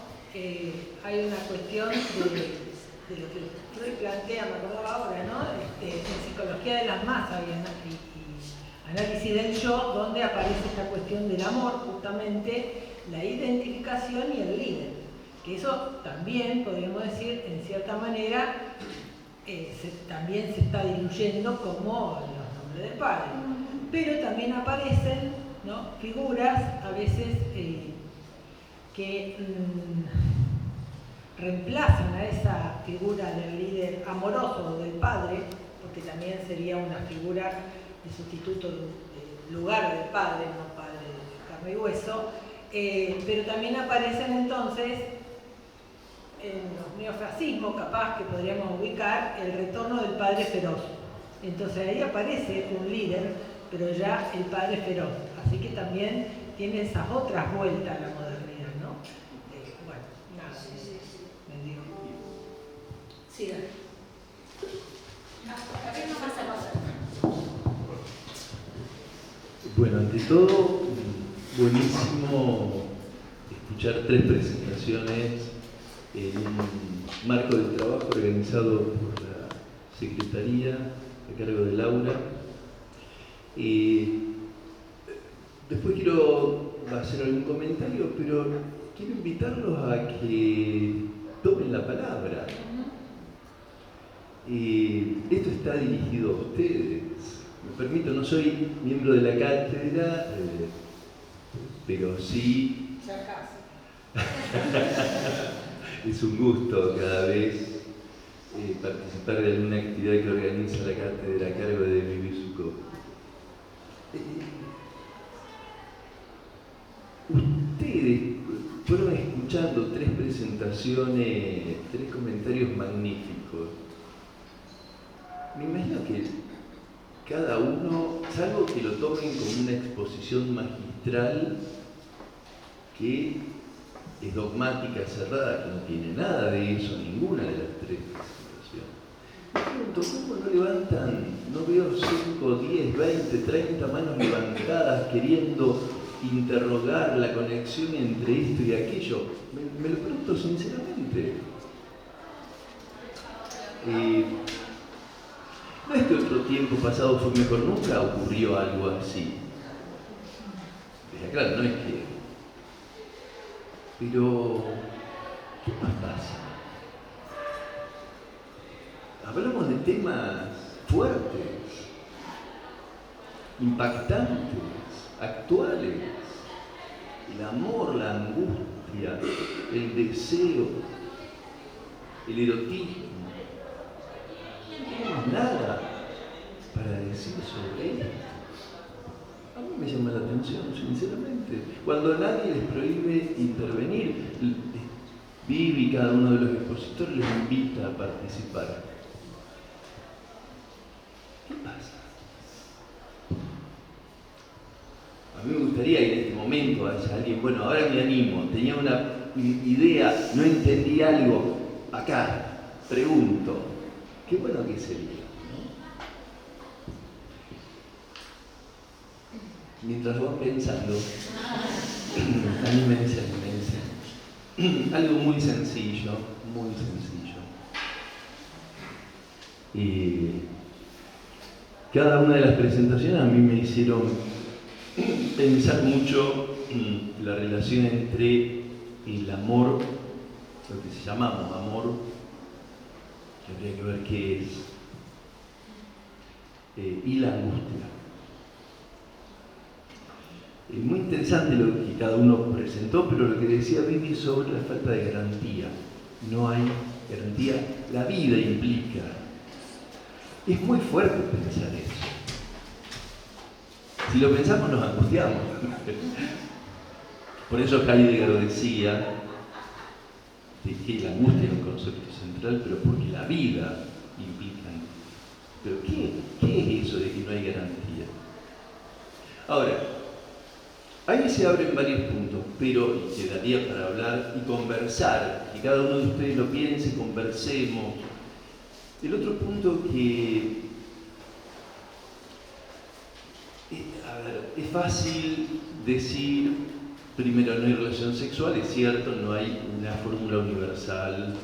Hay una cuestión de lo que Freud plantea, me acordaba ahora, ¿no? En psicología de las masas y análisis del yo, donde aparece esta cuestión del amor, justamente la identificación y el líder, que eso también, podríamos decir, en cierta manera, también se está diluyendo como los nombres del padre. Pero también aparecen, ¿no? Figuras a veces que reemplazan a esa figura del líder amoroso o del padre, porque también sería una figura de sustituto del lugar del padre, no padre de carne y hueso, pero también aparecen entonces en los neofascismos, capaz que podríamos ubicar el retorno del padre feroz. Entonces ahí aparece un líder, pero ya el padre feroz. Así que también tiene esas otras vueltas a la modernidad, ¿no? Bueno, nada, me digo. Sí, bueno, ante todo, buenísimo escuchar 3 presentaciones en un marco de trabajo organizado por la Secretaría a cargo de Laura. Después quiero hacer algún comentario, pero quiero invitarlos a que tomen la palabra. Esto está dirigido a ustedes. Me permito, no soy miembro de la cátedra, pero sí... Es un gusto cada vez participar de alguna actividad que organiza la cátedra a cargo de Vivi Zucco. Ustedes fueron escuchando 3 presentaciones, 3 comentarios magníficos. Me imagino que cada uno, salvo que lo tomen como una exposición magistral que es dogmática, cerrada, que no tiene nada de eso, ninguna de las 3 presentaciones. Me pregunto, ¿cómo no levantan? No veo 5, 10, 20, 30 manos levantadas queriendo interrogar la conexión entre esto y aquello. Me lo pregunto sinceramente. No es que otro tiempo pasado fue mejor, nunca ocurrió algo así. Claro, no es que... Pero, ¿qué más pasa? hablamos de temas fuertes, impactantes, actuales. El amor, la angustia, el deseo, el erotismo. No tenemos nada para decir sobre esto. A mí me llama la atención, sinceramente. Cuando nadie les prohíbe intervenir, Vivi, cada uno de los expositores, les invita a participar. ¿Qué pasa? A mí me gustaría que en este momento haya alguien, bueno, ahora me animo, tenía una idea, no entendí algo, acá, pregunto, qué bueno que sería, ¿no? Mientras vas pensando, anímense. Algo muy sencillo, muy sencillo. Y cada una de las presentaciones a mí me hicieron pensar mucho en la relación entre el amor, lo que se llamamos amor, que habría que ver qué es, y la angustia. Es muy interesante lo que cada uno presentó, pero lo que decía Vivi sobre la falta de garantía. No hay garantía, la vida implica. Es muy fuerte pensar eso. Si lo pensamos nos angustiamos. Por eso Heidegger decía que la angustia es un concepto central, pero porque la vida implica angustia. Pero ¿qué es eso de que no hay garantía? Ahora, ahí se abren varios puntos, pero quedaría para hablar y conversar, que cada uno de ustedes lo piense, conversemos. El otro punto que es fácil decir, primero, no hay relación sexual, es cierto, no hay una fórmula universal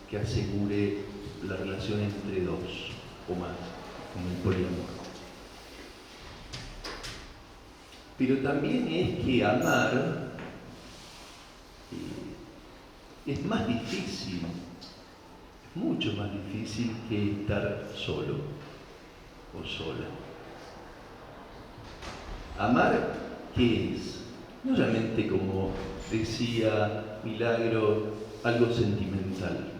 que asegure la relación entre dos o más, como el poliamor. Pero también es que amar es más difícil, mucho más difícil que estar solo o sola. Amar, ¿qué es? No solamente, como decía Milagro, algo sentimental.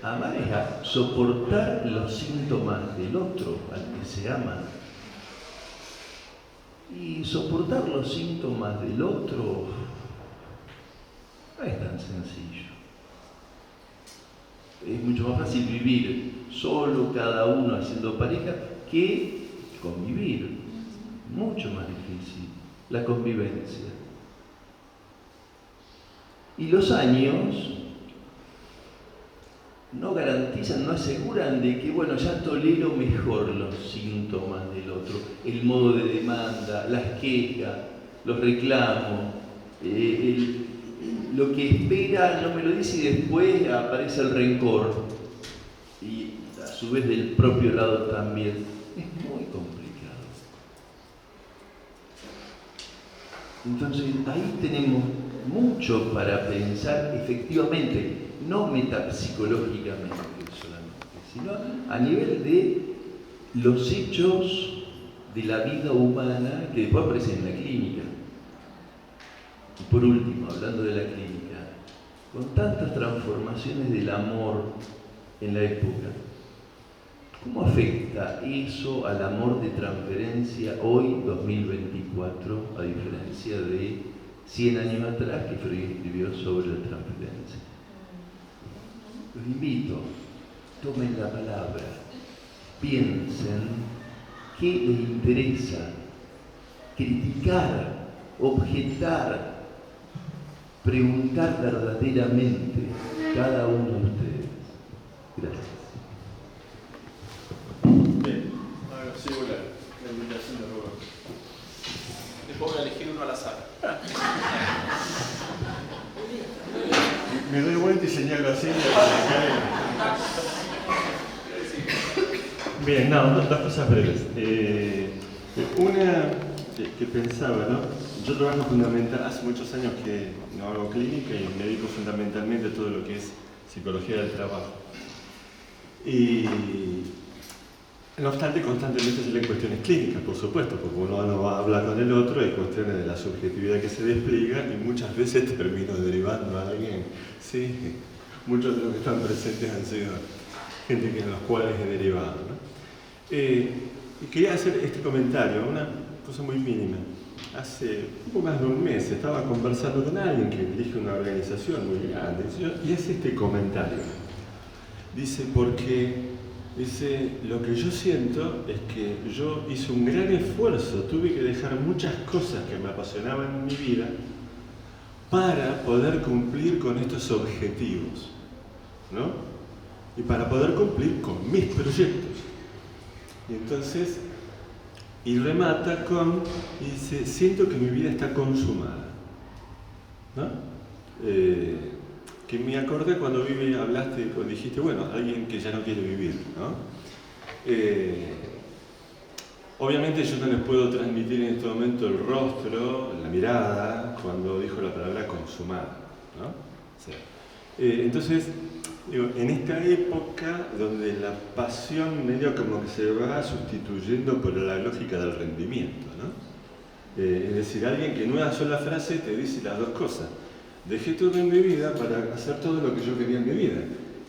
Amar es soportar los síntomas del otro al que se ama. Y soportar los síntomas del otro no es tan sencillo. Es mucho más fácil vivir solo, cada uno haciendo pareja, que convivir. Mucho más difícil la convivencia. Y los años no garantizan, no aseguran de que, bueno, ya tolero mejor los síntomas del otro, el modo de demanda, las quejas, los reclamos, lo que espera no me lo dice y después aparece el rencor. Y a su vez del propio lado también. Es muy complicado. Entonces ahí tenemos mucho para pensar efectivamente, no metapsicológicamente solamente, sino a nivel de los hechos de la vida humana que después aparecen en la clínica. Y por último, hablando de la clínica, con tantas transformaciones del amor en la época, ¿cómo afecta eso al amor de transferencia hoy, 2024, a diferencia de 100 años atrás que Freud escribió sobre la transferencia? Los invito, tomen la palabra, piensen qué les interesa, criticar, objetar, preguntar verdaderamente cada uno de ustedes. Gracias. Bien, ahora sí, la invitación de Roberto. Después voy a elegir uno al azar. Me doy vuelta y señalo así. Bien, no, dos cosas breves. Una que pensaba, ¿no? Yo trabajo fundamental, hace muchos años que no hago clínica y me dedico fundamentalmente a todo lo que es psicología del trabajo. Y no obstante, constantemente se leen cuestiones clínicas, por supuesto, porque uno no va a hablar con el otro, hay cuestiones de la subjetividad que se despliega y muchas veces termino derivando a alguien. Sí, muchos de los que están presentes han sido gente en los cuales he derivado, ¿no? Y quería hacer este comentario, una cosa muy mínima. Hace un poco más de un mes estaba conversando con alguien que dirige una organización muy grande y hace este comentario. Dice, dice, lo que yo siento es que yo hice un gran esfuerzo, tuve que dejar muchas cosas que me apasionaban en mi vida para poder cumplir con estos objetivos, ¿no? Y para poder cumplir con mis proyectos. Y entonces, y remata con, y dice, siento que mi vida está consumada, ¿no? Que me acordé cuando hablaste, cuando dijiste, bueno, alguien que ya no quiere vivir, ¿no? Obviamente yo no les puedo transmitir en este momento el rostro, la mirada, cuando dijo la palabra consumada, ¿no? Sí. Entonces, digo, en esta época donde la pasión medio como que se va sustituyendo por la lógica del rendimiento, ¿no? Es decir, alguien que en una sola frase te dice las dos cosas. Dejé todo en mi vida para hacer todo lo que yo quería en mi vida.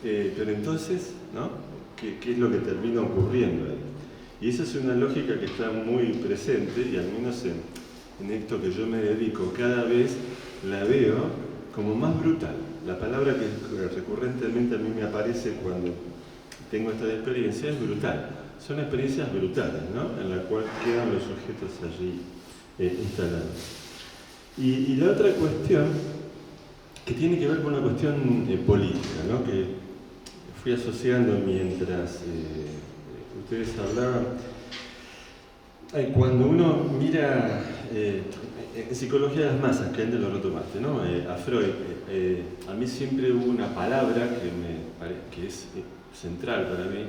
Pero entonces, ¿no? ¿Qué es lo que termina ocurriendo ahí? Y esa es una lógica que está muy presente y al menos en esto que yo me dedico cada vez la veo como más brutal. La palabra que recurrentemente a mí me aparece cuando tengo esta experiencia es brutal. Son experiencias brutales, ¿no? En la cual quedan los sujetos allí instalados. Y la otra cuestión que tiene que ver con una cuestión política, ¿no? Que fui asociando mientras ustedes hablaban. Cuando uno mira en psicología de las masas, que antes lo retomaste, ¿no? A Freud, a mí siempre hubo una palabra que es central para mí.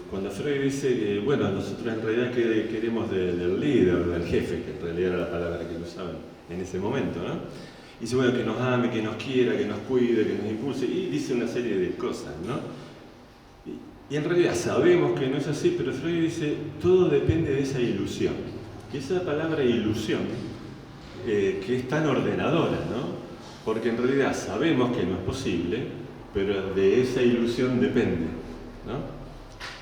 Cuando Freud dice que, bueno, nosotros en realidad ¿qué queremos del líder, del jefe, que en realidad era la palabra que lo usaban en ese momento, ¿no? Y dice, bueno, que nos ame, que nos quiera, que nos cuide, que nos impulse, y dice una serie de cosas, ¿no? Y en realidad sabemos que no es así, pero Freud dice, todo depende de esa ilusión. Y esa palabra ilusión, que es tan ordenadora, ¿no? Porque en realidad sabemos que no es posible, pero de esa ilusión depende, ¿no?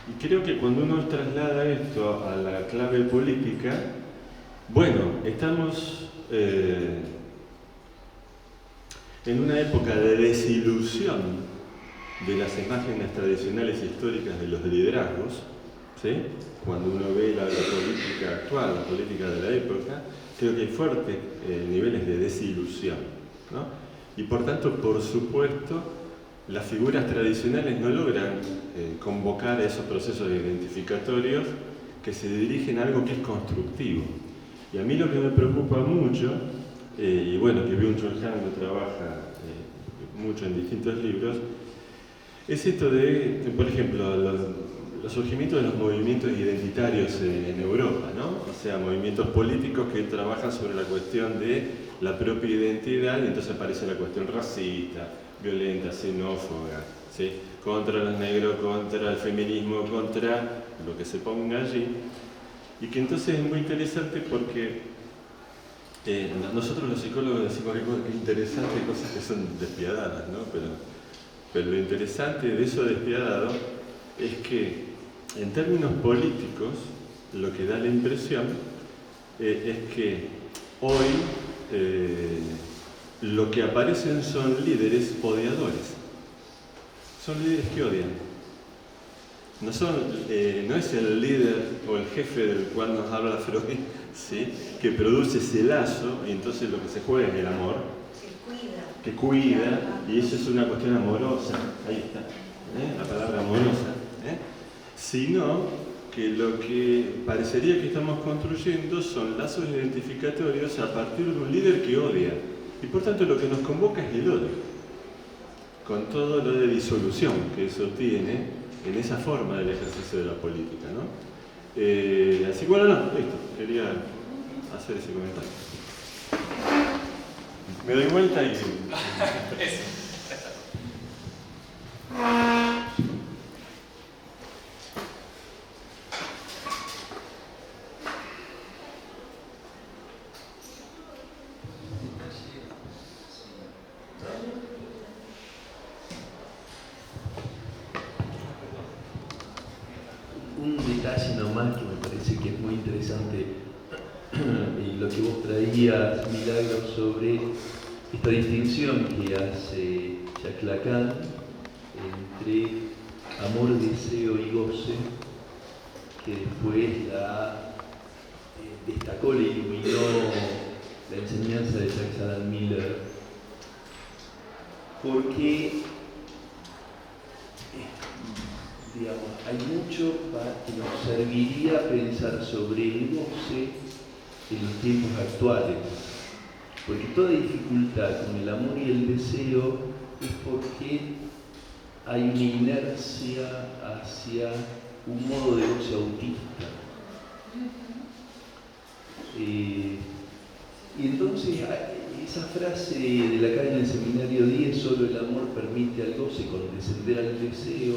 Y creo que cuando uno traslada esto a la clave política, bueno, estamos en una época de desilusión de las imágenes tradicionales históricas de los liderazgos, ¿sí? Cuando uno ve la política actual, la política de la época, creo que hay fuertes niveles de desilusión, ¿no? Y por tanto, por supuesto, las figuras tradicionales no logran convocar a esos procesos identificatorios que se dirigen a algo que es constructivo. Y a mí lo que me preocupa mucho, y bueno, que Byung-Chul Han lo trabaja mucho en distintos libros, es esto de, por ejemplo, los surgimientos de los movimientos identitarios en Europa, ¿no? O sea, movimientos políticos que trabajan sobre la cuestión de la propia identidad y entonces aparece la cuestión racista, violenta, xenófoba, ¿sí? Contra los negros, contra el feminismo, contra lo que se ponga allí. Y que entonces es muy interesante porque nosotros los psicólogos decimos que es interesante, cosas que son despiadadas, ¿no? Pero lo interesante de eso despiadado es que en términos políticos lo que da la impresión es que hoy lo que aparecen son líderes odiadores. Son líderes que odian. No es el líder o el jefe del cual nos habla Freud, ¿sí? Que produce ese lazo y entonces lo que se juega es el amor. Que cuida, y eso es una cuestión amorosa, ahí está, la palabra amorosa, sino que lo que parecería que estamos construyendo son lazos identificatorios a partir de un líder que odia, y por tanto lo que nos convoca es el odio, con todo lo de disolución que eso tiene en esa forma del ejercicio de la política, ¿no? Así que bueno, listo, quería hacer ese comentario. Me doy vuelta y... un detalle nomás que me parece que es muy interesante y lo que vos traías, Milagro, sobre esta distinción que hace Jacques Lacan entre amor, deseo y goce, que después la destacó, le iluminó la enseñanza de Jacques Adam Miller, porque digamos, hay mucho que nos serviría pensar sobre el goce en los tiempos actuales, porque toda dificultad con el amor y el deseo es porque hay una inercia hacia un modo de goce autista. Y entonces esa frase de Lacan en el seminario 10, solo el amor permite al goce condescender al deseo,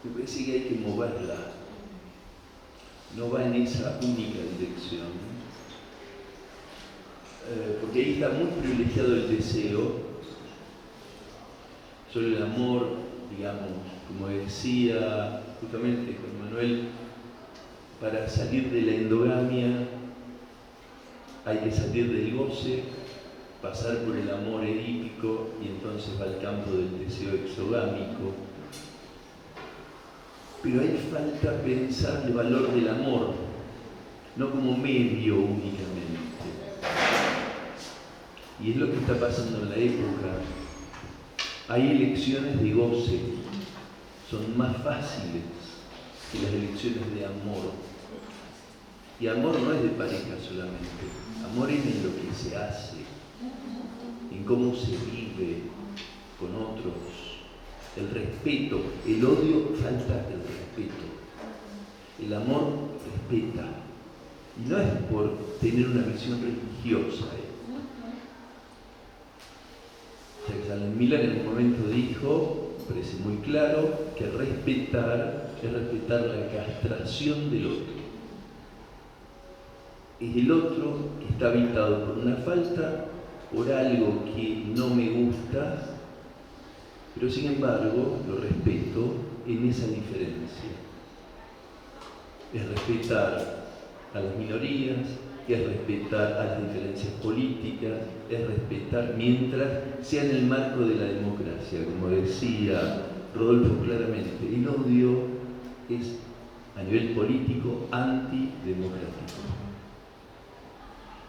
me parece que hay que moverla. No va en esa única dirección. Porque ahí está muy privilegiado el deseo. Solo el amor, digamos, como decía justamente Juan Manuel, para salir de la endogamia hay que salir del goce, pasar por el amor edípico y entonces va al campo del deseo exogámico. Pero ahí falta pensar el valor del amor, no como medio únicamente. Y es lo que está pasando en la época. Hay elecciones de goce, son más fáciles que las elecciones de amor. Y amor no es de pareja solamente, amor es en lo que se hace, en cómo se vive con otros. El respeto, el odio falta el respeto. El amor respeta. Y no es por tener una visión religiosa. Jacques Adam Miller en un momento dijo, me parece muy claro, que respetar es respetar la castración del otro. Es el otro que está habitado por una falta, por algo que no me gusta, pero sin embargo lo respeto en esa diferencia. Es respetar a las minorías, es respetar a las diferencias políticas, es respetar mientras sea en el marco de la democracia. Como decía Rodolfo claramente, el odio es a nivel político antidemocrático.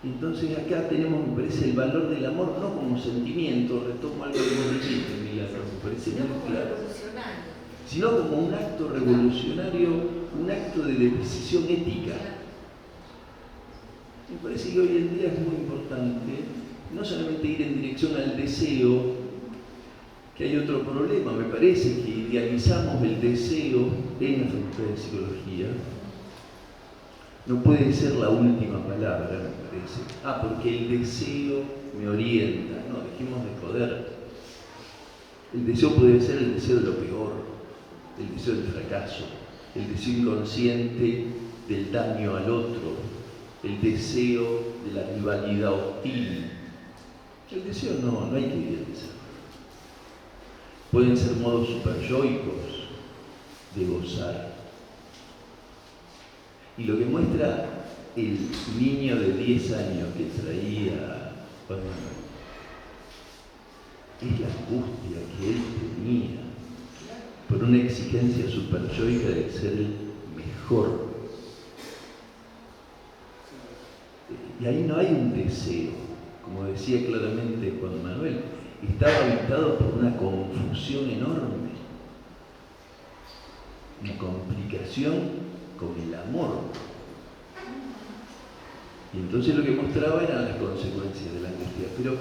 Entonces acá tenemos, me parece, el valor del amor no como sentimiento, retomo algo que vos dijiste, Milagro, me parece muy claro, sino como un acto revolucionario, un acto de decisión ética. Me parece que hoy en día es muy importante no solamente ir en dirección al deseo, que hay otro problema, me parece que idealizamos el deseo en la facultad de psicología. No puede ser la última palabra, me parece. Porque el deseo me orienta. No, dejemos de joder. El deseo puede ser el deseo de lo peor, el deseo del fracaso, el deseo inconsciente del daño al otro, el deseo de la rivalidad hostil. El deseo no hay que idealizar. Pueden ser modos superyoicos de gozar. Y lo que muestra el niño de 10 años que traía Juan Manuel es la angustia que él tenía por una exigencia superyoica de ser el mejor. Y ahí no hay un deseo, como decía claramente Juan Manuel, estaba habitado por una confusión enorme, una complicación con el amor. Y entonces lo que mostraba eran las consecuencias de la angustia. Pero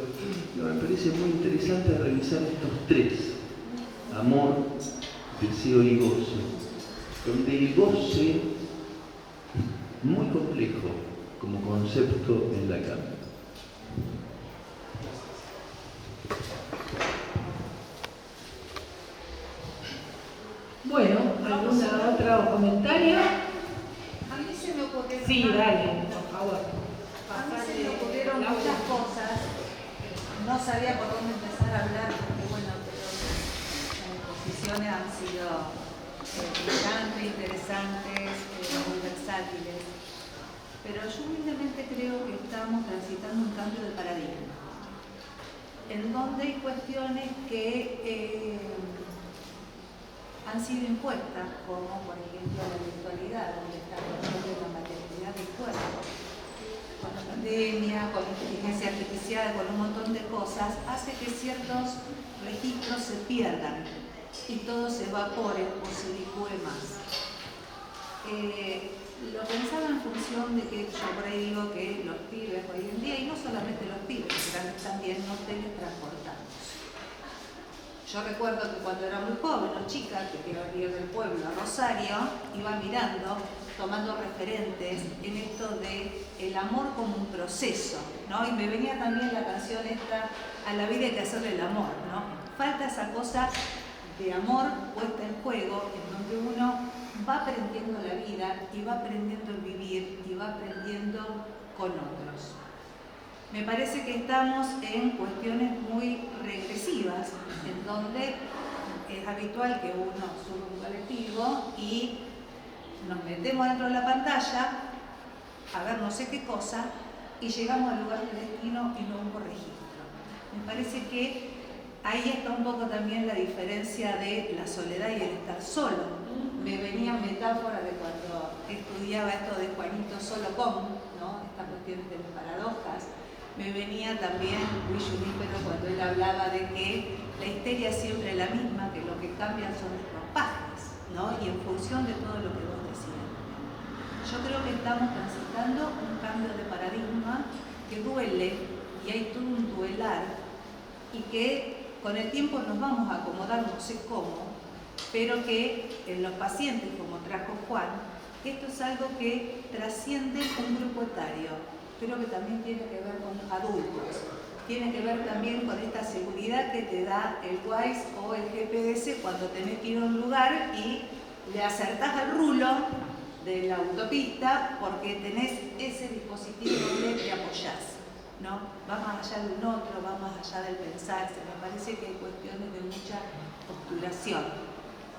me parece muy interesante revisar estos tres: amor, deseo y goce, donde el goce es muy complejo como concepto en Lacan. Bueno, ¿algún otro comentario? A mí se me ocurrieron. Sí, dale, por favor. A mí se me ocurrieron muchas cosas. No sabía por dónde empezar a hablar, porque bueno, pero las exposiciones han sido brillantes, interesantes, muy versátiles. Pero yo humildemente creo que estamos transitando un cambio de paradigma, en donde hay cuestiones que han sido impuestas, como por ejemplo la virtualidad, donde está el control de la materialidad del cuerpo. Con la pandemia, con la inteligencia artificial, con un montón de cosas, hace que ciertos registros se pierdan y todo se evapore o se licúe más. Lo pensaba en función de que yo por ahí digo que los pibes hoy en día, y no solamente los pibes, los grandes también, nos teletransportamos. Yo recuerdo que cuando era muy joven, o chica, que iba a ir del pueblo a Rosario, iba mirando, tomando referentes en esto de el amor como un proceso, ¿no? Y me venía también la canción esta, a la vida hay que hacerle el amor, ¿no? Falta esa cosa de amor puesta en juego, en donde uno va aprendiendo la vida y va aprendiendo el vivir y va aprendiendo con otros. Me parece que estamos en cuestiones muy regresivas, en donde es habitual que uno sube un colectivo y nos metemos dentro de la pantalla a ver no sé qué cosa y llegamos al lugar de destino y no hubo registro. Me parece que ahí está un poco también la diferencia de la soledad y el estar solo. Me venían metáforas de cuando estudiaba esto de Juanito Solo con, ¿no? Esta cuestión de las paradojas. Me venía también Luis Junípero cuando él hablaba de que la histeria es siempre la misma, que lo que cambian son los ropajes, ¿no? Y en función de todo lo que vos decías. Yo creo que estamos transitando un cambio de paradigma que duele y hay todo un duelar y que con el tiempo nos vamos a acomodar, no sé cómo, pero que en los pacientes, como trajo Juan, esto es algo que trasciende un grupo etario. Creo que también tiene que ver con adultos, tiene que ver también con esta seguridad que te da el Waze o el GPS cuando tenés que ir a un lugar y le acertás al rulo de la autopista porque tenés ese dispositivo donde te apoyás, ¿no? Va más allá de un otro, va más allá del pensarse. Me parece que hay cuestiones de mucha postulación.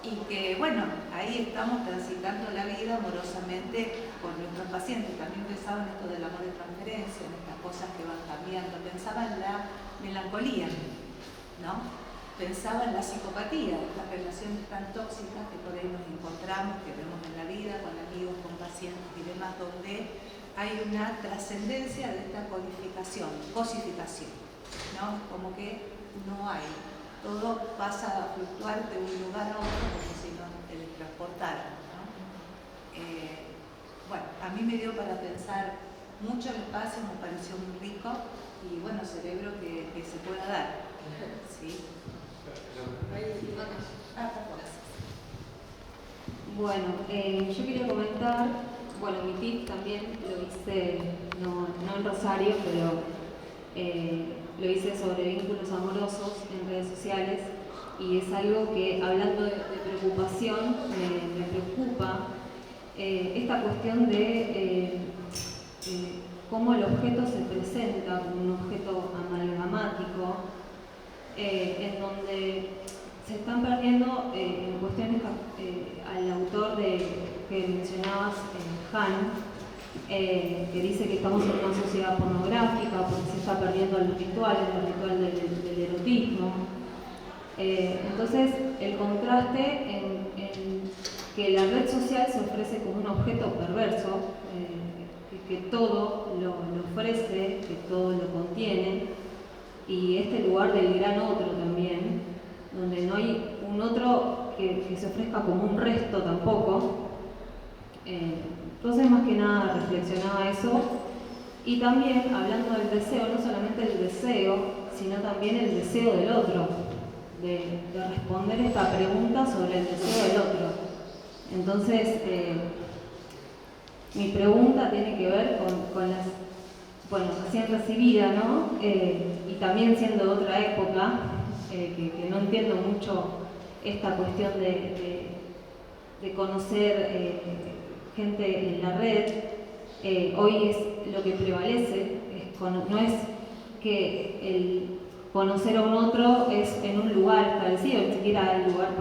Y que, bueno, ahí estamos transitando la vida amorosamente con nuestros pacientes. También pensaba en esto del amor de transferencia, en estas cosas que van cambiando. Pensaba en la melancolía, ¿no? Pensaba en la psicopatía, estas relaciones tan tóxicas que por ahí nos encontramos, que vemos en la vida, con amigos, con pacientes y demás, donde hay una trascendencia de esta cosificación, ¿no? Como que no hay. Todo pasa a fluctuar de un lugar a otro como si nos teletransportaran, ¿no? Bueno, a mí me dio para pensar mucho el espacio, me pareció muy rico y bueno, celebro que se pueda dar. ¿Sí? Bueno, yo quería comentar, bueno, mi tip también lo hice, no en Rosario, pero lo hice sobre vínculos amorosos en redes sociales y es algo que, hablando de preocupación, me preocupa esta cuestión de cómo el objeto se presenta como un objeto amalgamático, en donde se están perdiendo en cuestiones al autor que mencionabas, Han, que dice que estamos en una sociedad pornográfica porque se está perdiendo el ritual del erotismo. Entonces, el contraste en que la red social se ofrece como un objeto perverso, que todo lo ofrece, que todo lo contiene, y este lugar del gran otro también, donde no hay un otro que se ofrezca como un resto tampoco. Entonces, más que nada, reflexionaba eso. Y también, hablando del deseo, no solamente el deseo, sino también el deseo del otro, de responder esta pregunta sobre el deseo del otro. Entonces, mi pregunta tiene que ver con las, bueno, recién recibida, ¿no? Y también siendo de otra época, que no entiendo mucho esta cuestión de conocer gente en la red. Hoy es lo que prevalece, no es que el conocer a un otro es en un lugar establecido, ni siquiera hay lugar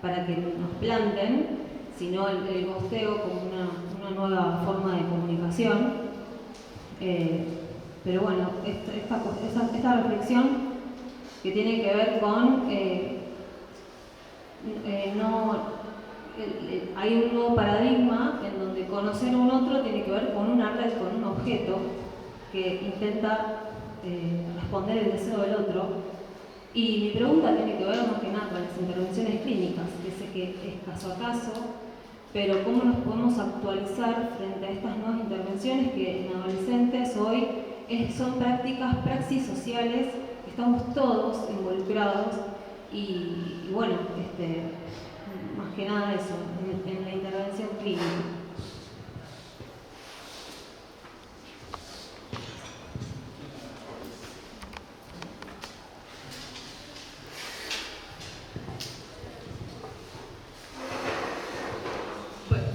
para que nos planten, sino el ghosteo como una nueva forma de comunicación. Pero bueno, esta reflexión que tiene que ver con hay un nuevo paradigma en donde conocer a un otro tiene que ver con una red, con un objeto que intenta responder el deseo del otro. Y mi pregunta tiene que ver más que nada con las intervenciones clínicas, que sé que es caso a caso, pero cómo nos podemos actualizar frente a estas nuevas intervenciones que en adolescentes hoy son praxis sociales, estamos todos involucrados y bueno, más que nada eso, en la intervención clínica.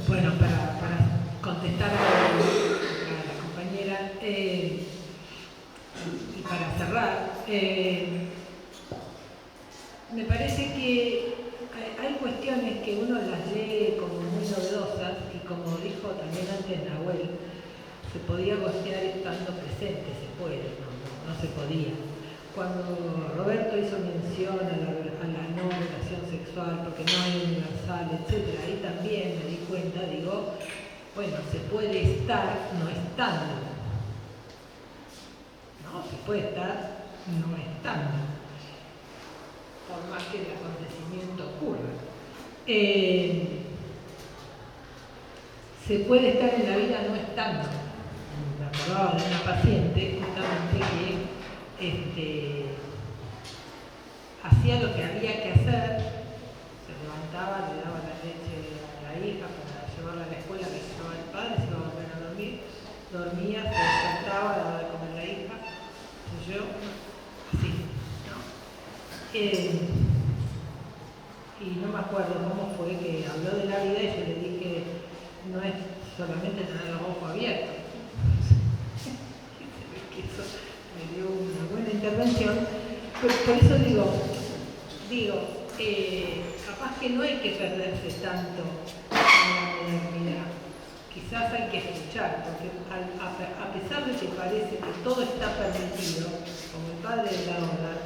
Bueno, para contestar a la compañera y para cerrar, me parece que hay cuestiones que uno las lee como muy novedosas y como dijo también antes Nahuel, se podía ghostear estando presente, se puede, no se podía. Cuando Roberto hizo mención a la no relación sexual, porque no es universal, etc., ahí también me di cuenta, digo, bueno, se puede estar no estando. ¿No? Se puede estar no estando, por más que el acontecimiento ocurra. Se puede estar en la vida no estando. Me acordaba de una paciente justamente que hacía lo que había que hacer, se levantaba, le daba la leche a la hija para llevarla a la escuela, que se llevaba el padre, se iba a volver a dormir, dormía, se despertaba, le daba de comer a la hija, yo, así, ¿no? Y no me acuerdo cómo fue que habló de la vida y yo le dije, no es solamente tener los ojos abiertos. Eso me dio una buena intervención, pero por eso digo, capaz que no hay que perderse tanto en la modernidad, quizás hay que escuchar, porque a pesar de que parece que todo está permitido, como el padre de la obra,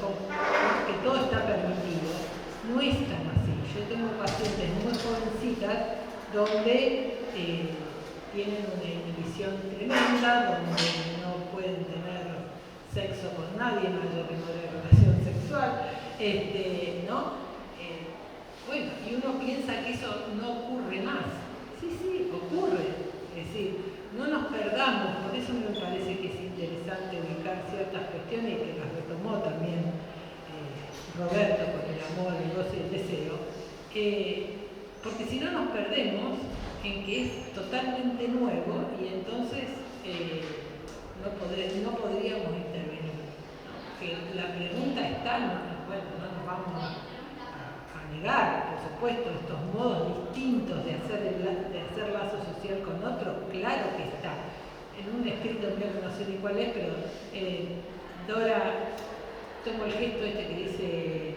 que todo está permitido, no es tan así. Yo tengo pacientes muy jovencitas donde tienen una inhibición tremenda, donde no pueden tener sexo con nadie, mayor que no de relación sexual, ¿no? Bueno, y uno piensa que eso no ocurre más. Sí, ocurre. Es decir, no nos perdamos, por eso me parece que es interesante ubicar ciertas cuestiones y que las retomó también Roberto con el amor, el goce y el deseo, porque si no nos perdemos en que es totalmente nuevo y entonces no podríamos intervenir. ¿No? Que la pregunta está, bueno, no nos vamos a negar, por supuesto, estos modos distintos de hacer lazo social con otro, claro que está. En un escrito mío que no sé ni cuál es, pero Dora, tomo el gesto que dice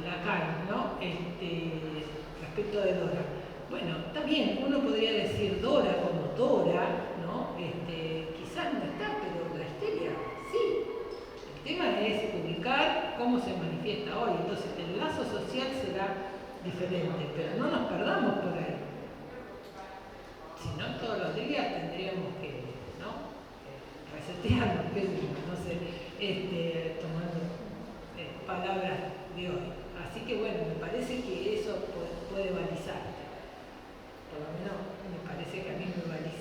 Lacan, ¿no? Respecto de Dora. Bueno, está bien, uno podría decir Dora como Dora, ¿no? Quizás no está, pero la histeria sí. El tema es ubicar cómo se manifiesta hoy, entonces el lazo social será diferente, pero no nos perdamos por ahí. Si no, todos los días tendríamos que, ¿no? Resetearnos, no sé, tomando palabras de hoy. Así que bueno, me parece que eso puede balizarte. Por lo menos me parece que a mí me baliza.